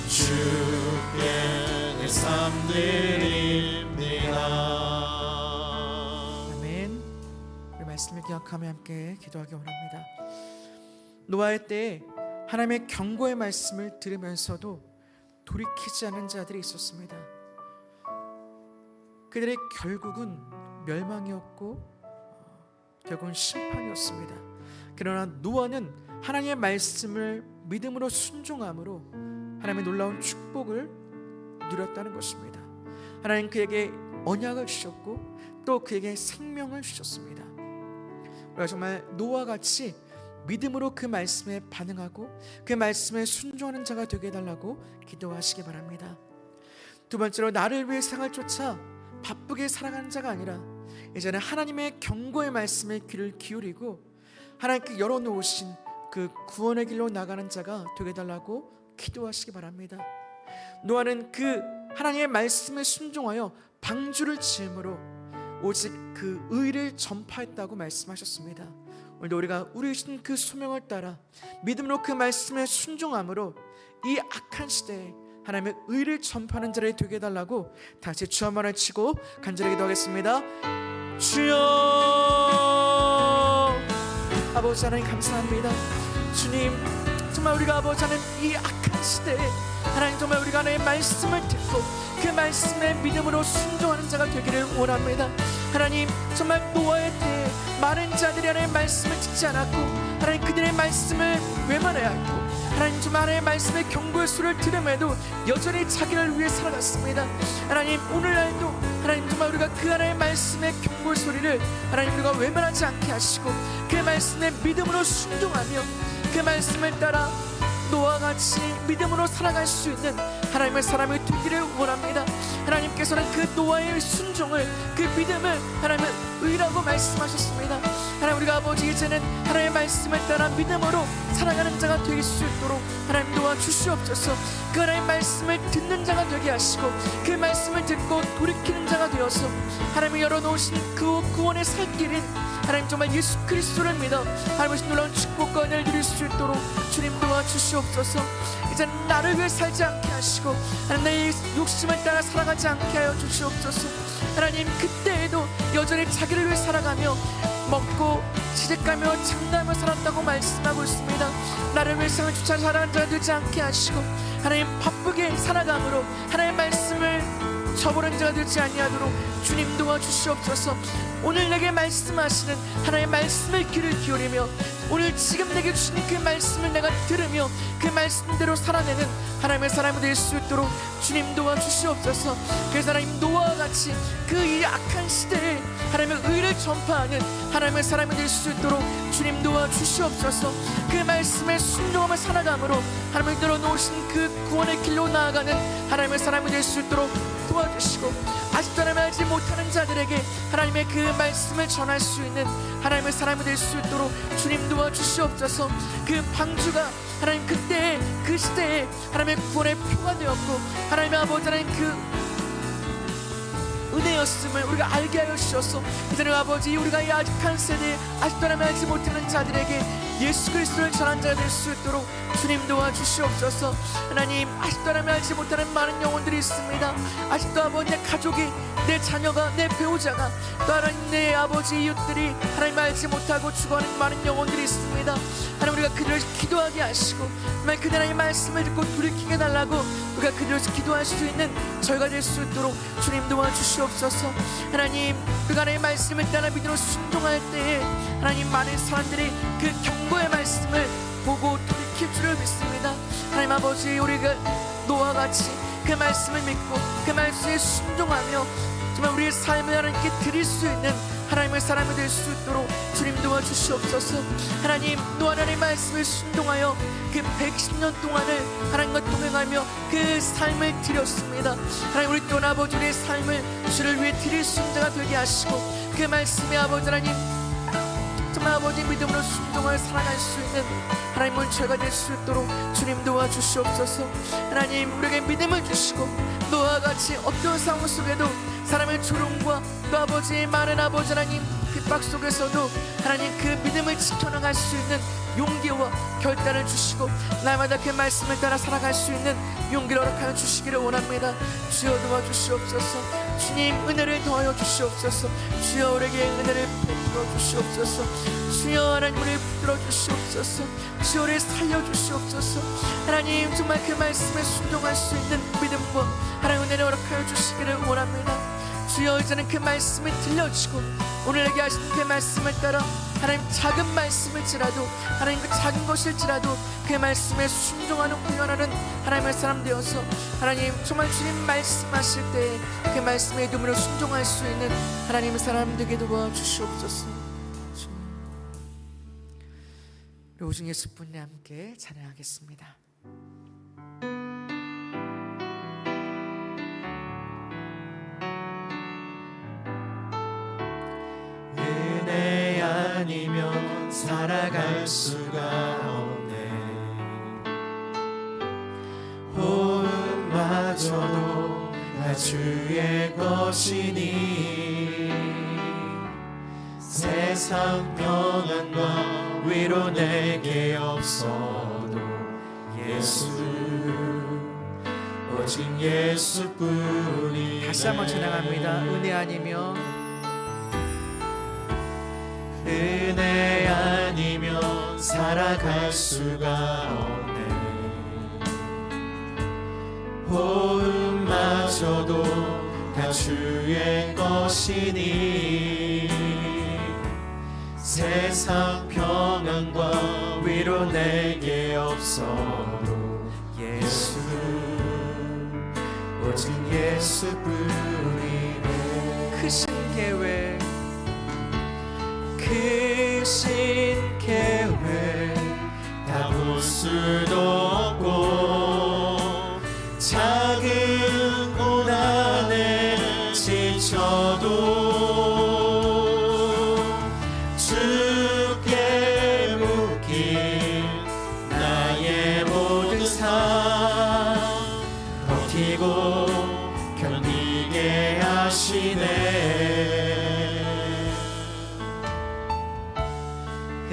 주께 내 삶 드립니다. 말씀을 기억하며 함께 기도하기 원합니다. 노아의 때에 하나님의 경고의 말씀을 들으면서도 돌이키지 않은 자들이 있었습니다. 그들의 결국은 멸망이었고 결국은 심판이었습니다. 그러나 노아는 하나님의 말씀을 믿음으로 순종함으로 하나님의 놀라운 축복을 누렸다는 것입니다. 하나님 그에게 언약을 주셨고 또 그에게 생명을 주셨습니다. 우리가 정말 노아와 같이 믿음으로 그 말씀에 반응하고 그 말씀에 순종하는 자가 되게 해달라고 기도하시기 바랍니다. 두 번째로 나를 위해 세상을 쫓아 바쁘게 살아가는 자가 아니라 이제는 하나님의 경고의 말씀에 귀를 기울이고 하나님께 열어놓으신 그 구원의 길로 나가는 자가 되게 해달라고 기도하시기 바랍니다. 노아는 그 하나님의 말씀에 순종하여 방주를 지음으로 오직 그 의를 전파했다고 말씀하셨습니다. 오늘도 우리가 우리 주신 그 소명을 따라 믿음으로 그 말씀에 순종함으로 이 악한 시대에 하나님의 의를 전파하는 자를 되게 해달라고 다시 주 한 번을 치고 간절히 기도하겠습니다. 주여, 아버지 하나님 감사합니다. 주님, 정말 우리가 아버지 하나님 이 악한 시대에 하나님 정말 우리가 하나님의 말씀을 듣고 그 말씀에 믿음으로 순종하는 자가 되기를 원합니다. 하나님 정말 노아의 때에 많은 자들이 하나님의 말씀을 듣지 않았고 하나님 그들의 말씀을 외면하였고 하나님 정말 하나님의 말씀의 경고의 소리를 들음에도 여전히 자기를 위해 살아갔습니다. 하나님 오늘날도 하나님 정말 우리가 그 하나님의 말씀의 경고의 소리를 하나님 우리가 외면하지 않게 하시고 그 말씀에 믿음으로 순종하며 그 말씀을 따라 노아와 같이 믿음으로 살아갈 수 있는 하나님의 사람이 되기를 원합니다. 하나님께서는 그 노아의 순종을 그 믿음을 하나님의 의라고 말씀하셨습니다. 하나님 우리가 아버지 이제는 하나님의 말씀을 따라 믿음으로 살아가는 자가 될 수 있도록 하나님 도와주시옵소서. 그 하나님의 말씀을 듣는 자가 되게 하시고 그 말씀을 듣고 돌이키는 자가 되어서 하나님이 열어놓으신 그 구원의 살 길인 하나님 정말 예수 그리스도를 믿어 하나님의 놀라운 축복과 은혜를 누릴 수 있도록 주님 도와주시옵소서. 이제 나를 위해 살지 않게 하시고 하나님 내 욕심을 따라 살아가지 않게 하여 주시옵소서. 하나님 그때에도 여전히 자기를 위해 살아가며 먹고 시집가며 장담하며 살았다고 말씀하고 있습니다. 나를 위해 세상을 쫓아 살아가는 자가 되지 않게 하시고 하나님 바쁘게 살아감으로 하나님의 말씀을 저버린 자가 되지 아니하도록 주님 도와주시옵소서. 오늘 내게 말씀하시는 하나님의 말씀을 귀를 기울이며 오늘 지금 내게 주신 그 말씀을 내가 들으며 그 말씀대로 살아내는 하나님의 사람이 될 수 있도록 주님 도와주시옵소서. 그래서 하나님 노아와 같이 그 이 악한 시대에 하나님의 의를 전파하는 하나님의 사람이 될 수 있도록 주님 도와주시옵소서. 그 말씀에 순종하며 살아감으로 하나님이 들어놓으신 그 구원의 길로 나아가는 하나님의 사람이 될 수 있도록 도와주시고 아직도 하나님 알지 못하는 자들에게 하나님의 그 말씀을 전할 수 있는 하나님의 사람이 될 수 있도록 주님 도와주시옵소서. 그 방주가 하나님 그때의 그 시대에 하나님의 구원의 표가 되었고 하나님의 아버지 하나님 그 은혜였음을 우리가 알게 하여 주셔서 이제는 아버지 우리가 이 아직한 세대에 아직도 하나님 알지 못하는 자들에게 예수 그리스도를 전한 자가 될 수 있도록 주님 도와주시옵소서. 하나님 아직도 하나님 알지 못하는 많은 영혼들이 있습니다. 아직도 아버지 내 가족이, 내 자녀가, 내 배우자가, 또 하나님 내 아버지 이웃들이 하나님 알지 못하고 죽어가는 많은 영혼들이 있습니다. 하나님 우리가 그들을 기도하게 하시고 정말 그들의 말씀을 듣고 돌이키게 달라고 우리가 그들을 기도할 수 있는 저희가 될 수 있도록 주님 도와주시옵소서. 하나님 우리가 하나님의 말씀을 따라 믿음으로 순종할 때에 하나님 많은 사람들이 그 경고의 말씀을 보고 돌이킬 줄을 믿습니다. 하나님 아버지 우리가 노아와 같이 그 말씀을 믿고 그 말씀에 순종하며 정말 우리의 삶을 하나님께 드릴 수 있는 하나님의 사람이 될 수 있도록 주님 도와주시옵소서. 하나님 노아 하나님의 말씀을 순종하여 그 110년 동안을 하나님과 동행하며 그 삶을 드렸습니다. 하나님 우리 또한 아버지 우리의 삶을 주를 위해 드릴 수 있는 자가 되게 하시고 그 말씀에 아버지 하나님 정말 아버지 믿음으로 순종하여 살아갈 수 있는 하나님은 저희가 될 수 있도록 주님 도와주시옵소서. 하나님 우리에게 믿음을 주시고 노아와 같이 어떤 상황 속에도 사람의 조롱과 또 아버지의 많은 아버지 하나님 핍박 속에서도 하나님 그 믿음을 지켜나갈 수 있는 용기와 결단을 주시고 날마다 그 말씀을 따라 살아갈 수 있는 용기를 허락하여 주시기를 원합니다. 주여 도와주시옵소서. 주님 은혜를 더하여 주시옵소서. 주여 우리에게 은혜를 베풀어 주시옵소서. 주여 하나님 우리를 붙들어 주시옵소서. 주여 우리를 살려 주시옵소서. 하나님 정말 그 말씀에 순종할 수 있는 믿음과 하나님 은혜를 허락하여 주시기를 원합니다. 주여 이제는 그 말씀을 들려주시고 오늘에게 하신 그 말씀을 따라 하나님 작은 말씀일지라도 하나님 그 작은 것일지라도 그 말씀에 순종하는 훈련하는 하나님의 사람 되어서 하나님 정말 주님 말씀하실 때 그 말씀에 믿음으로 순종할 수 있는 하나님의 사람 되게 도와주시옵소서. 우리 오중 예수분과 함께 찬양하겠습니다. 은혜 아니면 살아갈 수가 없네. 호흡마저도 다 주의 것이니 세상 평안과 위로 내게 없어도 예수 오직 예수뿐이네. 다시 한번 찬양합니다. 은혜 아니면 은혜 아니면 살아갈 수가 없네. 호흡마저도 다 주의 것이니 세상 평안과 위로 내게 없어도 예수 오직 예수뿐이네. 크신 계획 크신 계획 다 볼 수도 없고 작은 고난에 지쳐도 주께 묶인 나의 모든 삶 버티고 견디게 하시네.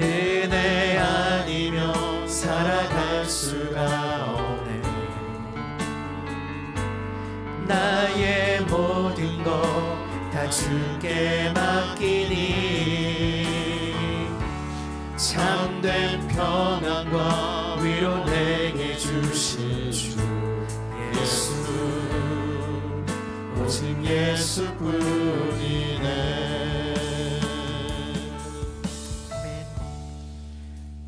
은혜 아니면 살아갈 수가 없네. 나의 모든 것 다 주께 맡기니 참된 평안과 위로 내게 주실 주 예수 오직 예수뿐이네.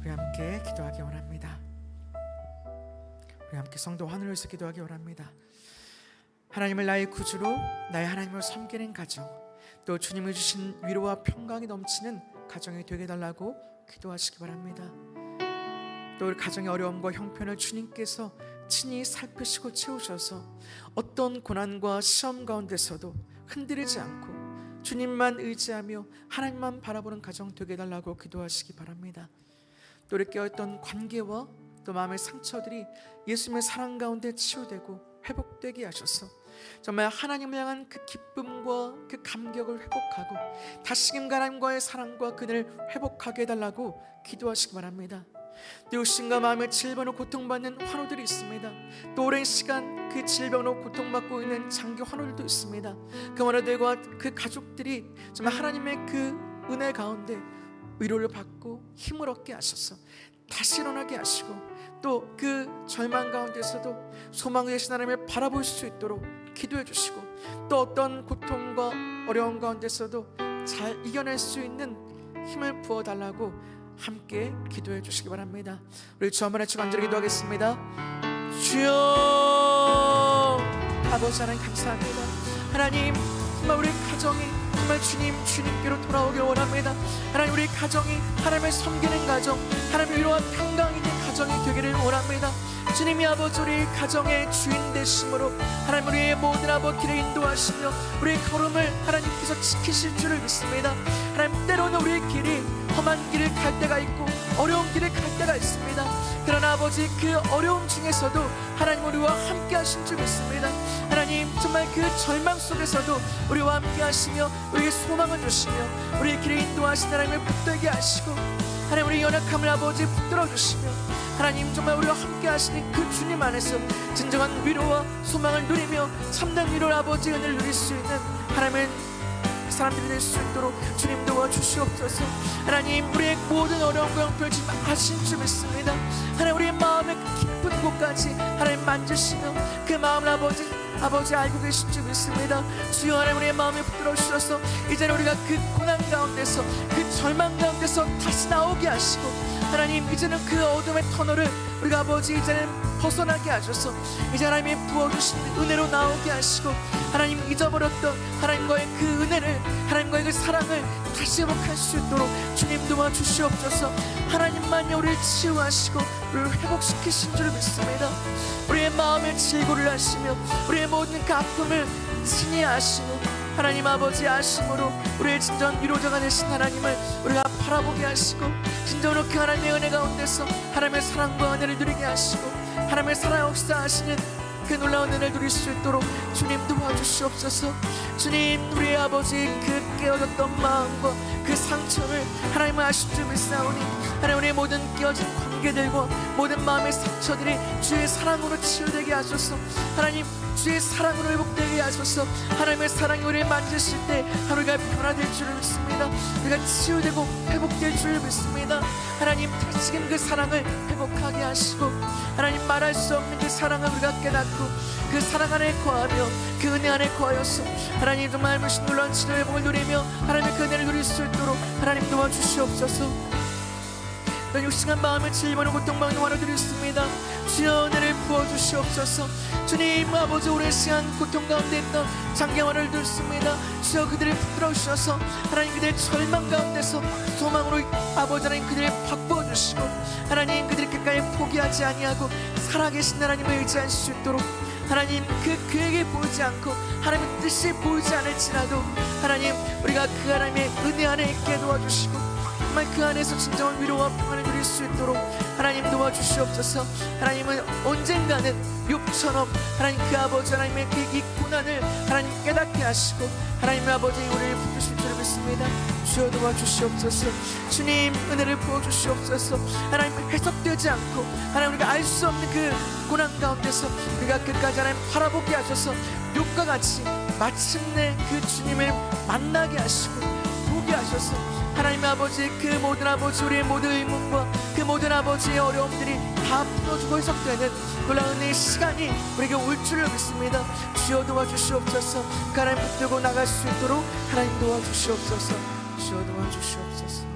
우리 함께 기도하기 원합니다. 우리 함께 성도 하늘에서 기도하기 원합니다. 하나님을 나의 구주로 나의 하나님을 섬기는 가정, 또 주님이 주신 위로와 평강이 넘치는 가정이 되게 해달라고 기도하시기 바랍니다. 또 우리 가정의 어려움과 형편을 주님께서 친히 살피시고 채우셔서 어떤 고난과 시험 가운데서도 흔들리지 않고 주님만 의지하며 하나님만 바라보는 가정 되게 해달라고 기도하시기 바랍니다. 또 우리 깨어있던 관계와 또 마음의 상처들이 예수님의 사랑 가운데 치유되고 회복되게 하셔서 정말 하나님을 향한 그 기쁨과 그 감격을 회복하고 다시금 하나님과의 사랑과 그들을 회복하게 해달라고 기도하시기 바랍니다. 또 육신과 마음의 질병으로 고통받는 환우들이 있습니다. 또 오랜 시간 그 질병으로 고통받고 있는 장기 환우들도 있습니다. 그 환우들과 그 가족들이 정말 하나님의 그 은혜 가운데 위로를 받고 힘을 얻게 하셔서 다시 일어나게 하시고 또 그 절망 가운데서도 소망 되신 하나님을 바라볼 수 있도록 기도해 주시고 또 어떤 고통과 어려움 가운데서도 잘 이겨낼 수 있는 힘을 부어달라고 함께 기도해 주시기 바랍니다. 우리 주 한번 같이 간절히 기도하겠습니다. 주여, 아버지 하나님 감사합니다. 하나님 정말 우리 가정이 정말 주님께로 돌아오길 원합니다. 하나님 우리 가정이 하나님을 섬기는 가정, 하나님의 위로와 평강 있는 가정이 되기를 원합니다. 주님이 아버지 우리 가정의 주인 되심으로 하나님 우리의 모든 아버지를 인도하시며 우리의 걸음을 하나님께서 지키실 줄을 믿습니다. 하나님 때로는 우리의 길이 험한 길을 갈 때가 있고 어려운 길을 갈 때가 있습니다. 그러나 아버지 그 어려움 중에서도 하나님 우리와 함께 하신 줄 믿습니다. 하나님 정말 그 절망 속에서도 우리와 함께 하시며 우리에게 소망을 주시며 우리의 길을 인도하신 하나님을 붙들게 하시고 하나님 우리 연약함을 아버지 붙들어 주시며 하나님 정말 우리와 함께 하시는 그 주님 안에서 진정한 위로와 소망을 누리며 참된 위로를 아버지 은혜를 누릴 수 있는 하나님의 사람들이 될 수 있도록 주님 도와주시옵소서. 하나님 우리의 모든 어려움과 형편을 지금 아신 줄 믿습니다. 하나님 우리의 마음의 깊은 곳까지 하나님 만지시며 그 마음을 아버지 알고 계신 줄 믿습니다. 주여 하나님 우리의 마음에 붙들어 주셔서 이제는 우리가 그 고난 가운데서 그 절망 가운데서 다시 나오게 하시고 하나님 이제는 그 어둠의 터널을 우리가 아버지 이제는 벗어나게 하셔서 이제 하나님이 부어주신 은혜로 나오게 하시고 하나님 잊어버렸던 하나님과의 그 은혜를 하나님과의 그 사랑을 다시 회복할 수 있도록 주님 도와주시옵소서. 하나님만이 우리를 치유하시고 우리를 회복시키신 줄 믿습니다. 우리의 마음의 질고를 하시며 우리의 모든 그 아픔을 친히 아시고 하나님 아버지 아심으로 우리의 진정한 위로자가 되신 하나님을 우리가 바라보게 하시고 진정으로 그 하나님의 은혜 가운데서 하나님의 사랑과 은혜를 누리게 하시고 하나님의 사랑 역사하시는 그 놀라운 은혜를 누릴 수 있도록 주님 도와주시옵소서. 주님 우리의 아버지 그 깨어졌던 마음과 그 상처를 하나님은 아실 줄 믿사오니 하나님 우리의 모든 깨어진 관계들과 모든 마음의 상처들이 주의 사랑으로 치유되게 하소서. 하나님 주의 사랑으로 회복되게 하소서. 하나님의 사랑이 우리를 만지실 때 우리가 변화될 줄을 믿습니다. 우리가 치유되고 회복될 줄을 믿습니다. 하나님 지금 그 사랑을 회복하게 하시고 하나님 말할 수 없는 그 사랑을 우리가 깨닫고 그 사랑 안에 거하며 그 은혜 안에 거하여서 하나님 정말 무신 놀라운 치료 회복을 누리며 하나님의 그 은혜를 누릴 수 있도록 하나님 도와주시옵소서. 육신한 마음의 질문을 고통받는 환우 드렸습니다. 주여 은혜를 부어주시옵소서. 주님 아버지 오랜 시간 고통 가운데 있던 장기환을 듣습니다. 주여 그들을 붙들어 주셔서 하나님 그들의 절망 가운데서 소망으로 아버지 하나님 그들을 바꾸어 주시고 하나님 그들이 끝까지 포기하지 아니하고 살아계신 하나님을 의지할 수 있도록 하나님 그 계획이 보이지 않고 하나님의 뜻이 보이지 않을지라도 하나님 우리가 그 하나님의 은혜 안에 있게 도와주시고 정말 그 안에서 진정한 위로와 평안을 누릴 수 있도록 하나님 도와주시옵소서. 하나님은 언젠가는 욥처럼 하나님 그 아버지 하나님의 그 이 고난을 하나님 깨닫게 하시고 하나님의 아버지 우리를 붙드실 줄을 믿습니다. 주여 도와주시옵소서. 주님 은혜를 부어주시옵소서. 하나님 해석되지 않고 하나님 우리가 알 수 없는 그 고난 가운데서 우리가 끝까지 하나님 바라보게 하셔서 욥과 같이 마침내 그 주님을 만나게 하시고 보게 하셔서 하나님 아버지 그 모든 아버지 우리의 모든 의문과 그 모든 아버지의 어려움들이 다 풀어주고 해석되는 놀라운 이 시간이 우리에게 올 줄을 믿습니다. 주여 도와주시옵소서. 그 하나님 붙들고 나갈 수 있도록 하나님 도와주시옵소서. 주여 도와주시옵소서.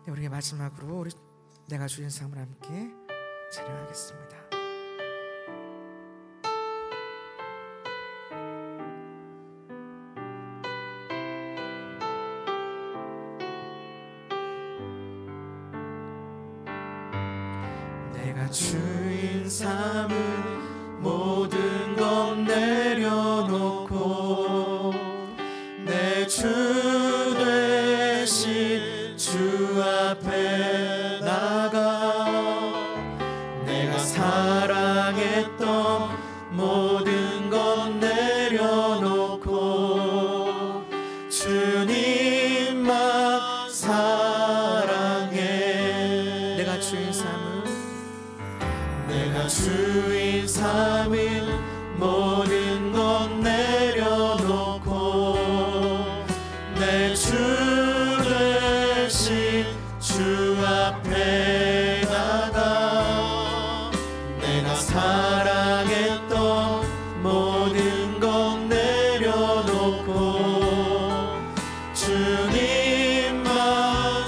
네, 우리의 마지막으로 우리 내가 주인 삶을 함께 찬양하겠습니다. 내가 주인 삼은 모든 것 내려놓고 내 주 되신 주 앞에 나가 내가 사랑했던 내가 주인 삼은 모든 것 내려놓고 내 주 대신 주 앞에 나가 내가 사랑했던 모든 것 내려놓고 주님만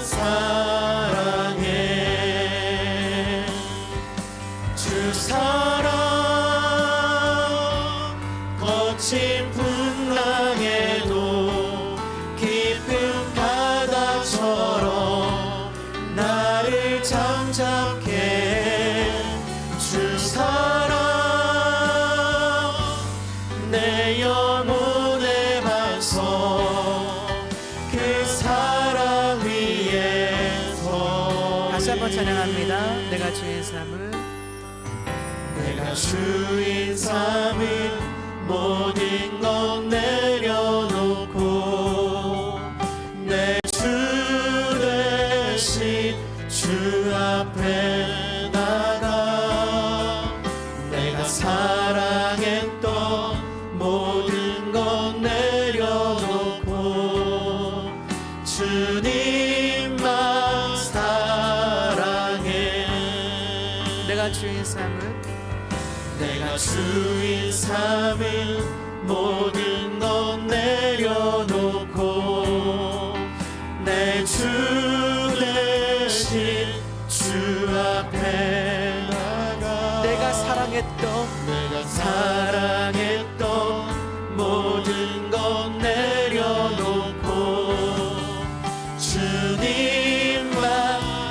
사랑해. 주 사랑 거친 풍랑에도 깊은 바다처럼 나를 잠잠케 해. 주 사랑 내 영혼의 반석 그 사랑 위에서 다시 한번 찬양합니다. 내가 주인 삼은 내가 주인 삼은 모든 것 내려놓고 내 주 대신 주 앞에 나가 내가 사랑했던 모든 것 내려놓고 주님만 사랑해. 내가 주인 삼은 내가 주인 삼은 모든 것 내려놓고 내 주 대신 주 앞에 나가 내가 사랑했던 모든 것 내려놓고 주님만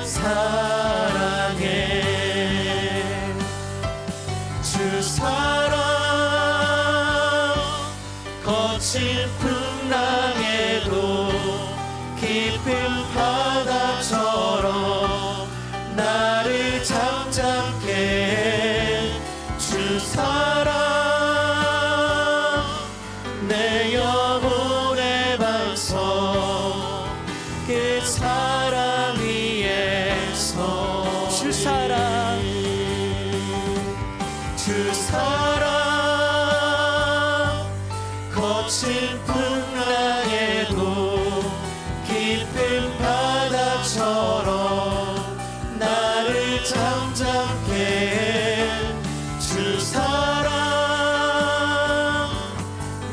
사랑해. 주 사랑 거친 풍랑에도 깊은 바다처럼 나를 잠잠케 해. 주 사랑 내 영혼의 반석 그 사랑 위에서 주 사랑 주 사랑 거친 풍랑에도 깊은 바다처럼 나를 잠잠케 해. 주 사랑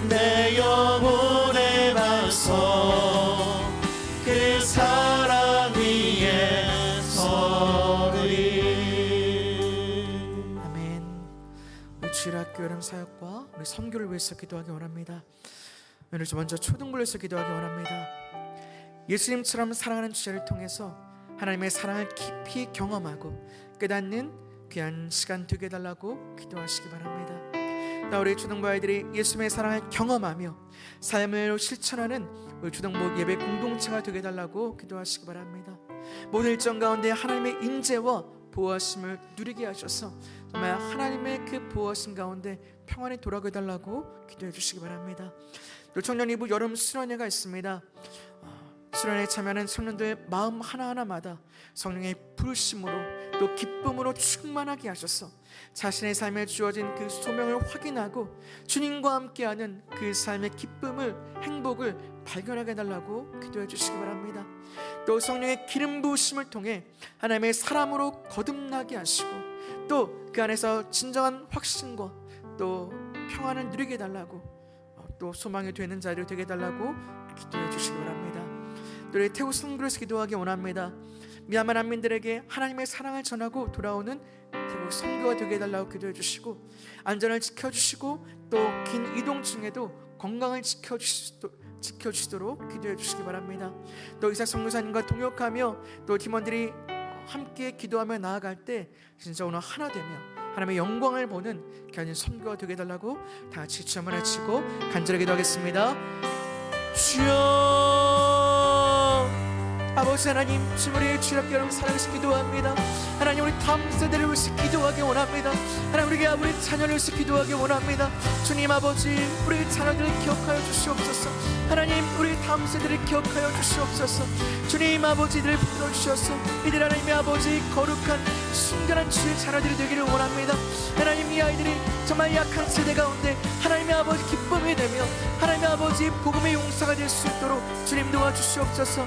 내 영혼의 반석 그 사랑 위에 서리. 아멘. 우리 주일학교 여름 사역과 우리 선교를 위해서 기도하기 원합니다. 오늘 먼저 초등부에서 기도하기 원합니다. 예수님처럼 사랑하는 주제를 통해서 하나님의 사랑을 깊이 경험하고 깨닫는 귀한 시간 되게 해달라고 기도하시기 바랍니다. 나 우리 초등부 아이들이 예수님의 사랑을 경험하며 삶을 실천하는 우리 초등부 예배 공동체가 되게 해달라고 기도하시기 바랍니다. 모든 일정 가운데 하나님의 인재와 보호하심을 누리게 하셔서 정말 하나님의 그 보호하심 가운데 평안히 돌아가게 해달라고 기도해 주시기 바랍니다. 또 청년 2부 여름 수련회가 있습니다. 수련회에 참여하는 청년들 마음 하나하나마다 성령의 부르심으로 또 기쁨으로 충만하게 하셔서 자신의 삶에 주어진 그 소명을 확인하고 주님과 함께하는 그 삶의 기쁨을 행복을 발견하게 해달라고 기도해 주시기 바랍니다. 또 성령의 기름 부으심을 통해 하나님의 사람으로 거듭나게 하시고 또 그 안에서 진정한 확신과 또 평안을 누리게 해달라고 또 소망이 되는 자리로 되게 해달라고 기도해 주시기 바랍니다. 또 우리 태우 성교에서 기도하기 원합니다. 미얀마 난민들에게 하나님의 사랑을 전하고 돌아오는 태국 선교가 되게 해달라고 기도해 주시고 안전을 지켜주시고 또 긴 이동 중에도 건강을 지켜주시도록 기도해 주시기 바랍니다. 또 이삭 선교사님과 동역하며 또 팀원들이 함께 기도하며 나아갈 때 진짜 오늘 하나 되며 하나님의 영광을 보는 귀한 선교가 되게 해달라고 다 같이 주 한번 외치고 간절히 기도하겠습니다. 주여 아버지 하나님, 주님 우리의 주일학교 여러분 사랑해서 기도합니다. 하나님, 우리 다음 세대를 위해서 기도하기 원합니다. 하나님, 우리 아버지 자녀를 위해서 기도하기 원합니다. 주님 아버지, 우리 자녀들을 기억하여 주시옵소서. 하나님, 우리 다음 세대를 기억하여 주시옵소서. 주님 아버지, 이들을 불러주셔서 이들 하나님의 아버지 거룩한 순결한 주의 자녀들이 되기를 원합니다. 하나님, 이 아이들이 정말 약한 세대 가운데 하나님의 아버지 기쁨이 되며 하나님의 아버지 복음의 용사가 될 수 있도록 주님 도와주시옵소서.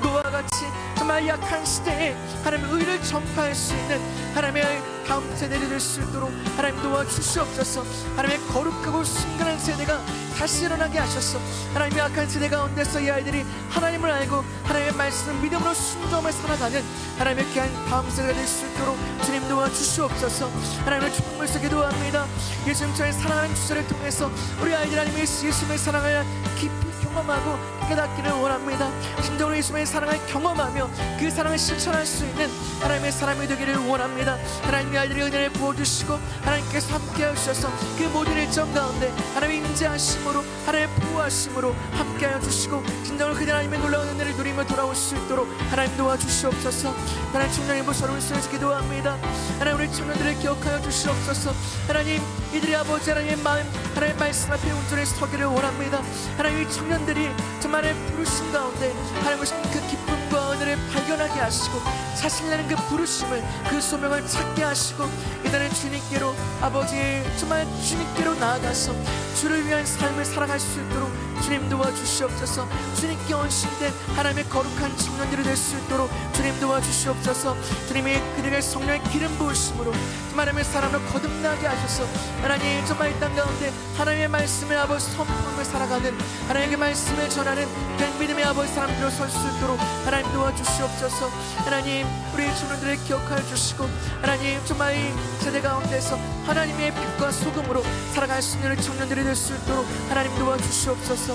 노아와 같이 정말 약한 시대에 하나님의 의를 전파할 수 있는 하나님의 다음 세대를 될 수 있도록 하나님 도와주시옵소서. 하나님의 거룩하고 순결한 세대가 다시 일어나게 하셔서 하나님의 약한 세대 가운데서 이 아이들이 하나님을 알고 하나님의 말씀을 믿음으로 순종을 살아가는 하나님의 귀한 다음 세대가 될 수 있도록 주님 도와주시옵소서. 하나님의 축복을 기도합니다. 예수님처럼 사랑하는 주제를 통해서 우리 아이들 하나님의 예수님의 사랑을 깊이 경험하고 깨닫기를 원합니다. 진정으로 예수님의 사랑을 경험하며 그 사랑을 실천할 수 있는 하나님의 사람이 되기를 원합니다. 하나님의 아이들의 은혜를 부어주시고 하나님께서 함께 하셔서 그 모든 일정 가운데 하나님의 인자하심으로 하나님의 보호하심으로 함께하여 주시고 진정으로 그들 하나님의 놀라운 은혜를 누리며 돌아올 수 있도록 하나님 도와주시옵소서. 하나님, 청년의 보혈을 위해서 기도합니다. 하나님, 우리 청년들을 기억하여 주시옵소서. 하나님, 이들의 아버지 하나님의 마음, 하나님의 말씀 앞에 온전히 서기를 원합니다. 하나님, 이 청년들이 정말의 부르심 가운데 하나님의 그 기쁨과 은혜를 발견하게 하시고 자신이라는 그 부르심을, 그 소명을 찾게 하시고 이달의 주님께로 아버지 정말 주님께로 나아가서 주를 위한 삶을 살아갈 수 있도록 주님 도와주시옵소서. 주님께 헌신된 하나님의 거룩한 청년들이 될 수 있도록 주님 도와주시옵소서. 주님이 그들의 성령의 기름 부으심으로 하나님의 사람을 거듭나게 하셔서 하나님 정말 이 땅 가운데 하나님의 말씀을 아버지 선포하며 살아가는 하나님의 말씀을 전하는 그 믿음의 아버지 사람들로 설 수 있도록 하나님 도와주시옵소서. 하나님, 우리 청년들을 기억하여 주시고 하나님 정말 이 세대 가운데서 하나님의 빛과 소금으로 살아갈 수 있는 청년들이 될 수 있도록 하나님 도와주시옵소서.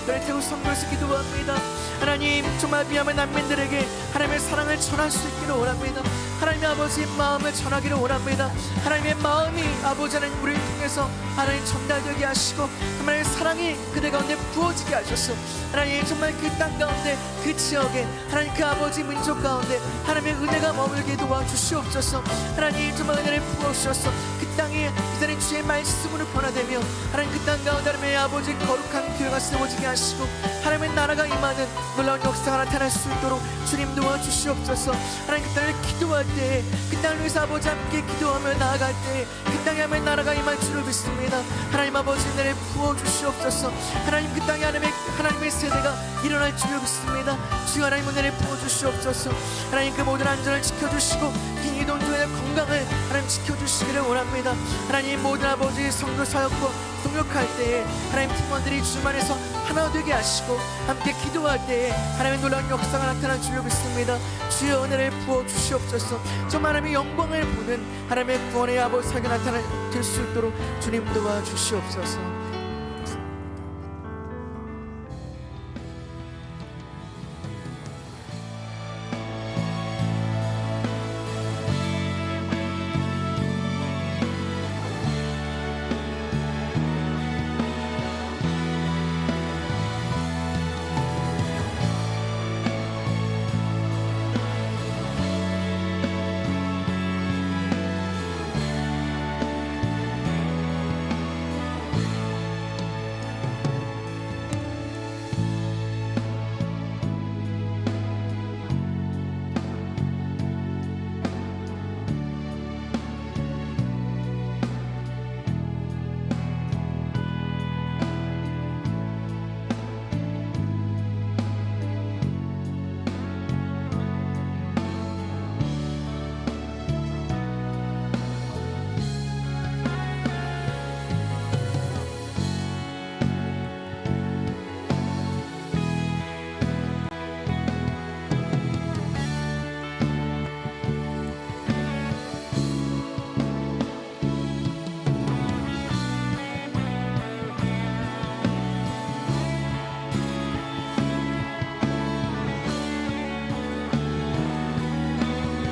너희 태우 선교에서 기도합니다. 하나님, 정말 미얀마 난민들에게 하나님의 사랑을 전할 수 있기를 원합니다. 하나님의 아버지의 마음을 전하기를 원합니다. 하나님의 마음이 아버지 하나님 우리를 통해서 하나님 전달되게 하시고 하나님의 사랑이 그들 가운데 부어지게 하셔서 하나님 정말 그 땅 가운데 그 지역에 하나님 그 아버지 민족 가운데 하나님의 은혜가 머물게 도와주시옵소서. 하나님 정말 은혜를 부어주셔서 그 땅이 이제는 주의 말씀으로 변화되며 하나님 그 땅 가운데 하나님의 아버지 거룩한 교회가 세워지게 하시고 하나님의 나라가 임하는 놀라운 역사가 나타날 수 있도록 주님 도와주시옵소서. 하나님 그 땅을 기도할 때에 그 땅을 위해서 아버지 함께 기도하며 나아갈 때에 그 땅에 하나님의 나라가 임할 줄을 믿습니다. 하나님 아버지 은혜를 부어주시옵소서. 하나님 그 땅에 하나님의 세대가 일어날 줄을 믿습니다. 주여 하나님 은혜를 부어주시옵소서. 하나님 그 모든 안전을 지켜주시고 긴 이동중의 건강을 하나님 지켜주시기를 원합니다. 하나님 모든 아버지 성도 사역과 동역할 때에 하나님 팀원들이 주님 안에서 하나 되게 하시고 함께 기도할 때에 하나님의 놀라운 역사가 나타날 줄을 믿습니다. 주여 은혜를 부어주시옵소서. 정말 하나님의 영광을 보는 하나님의 구원의 아버지 사역이 나타날 수 있도록 주님 도와주시옵소서.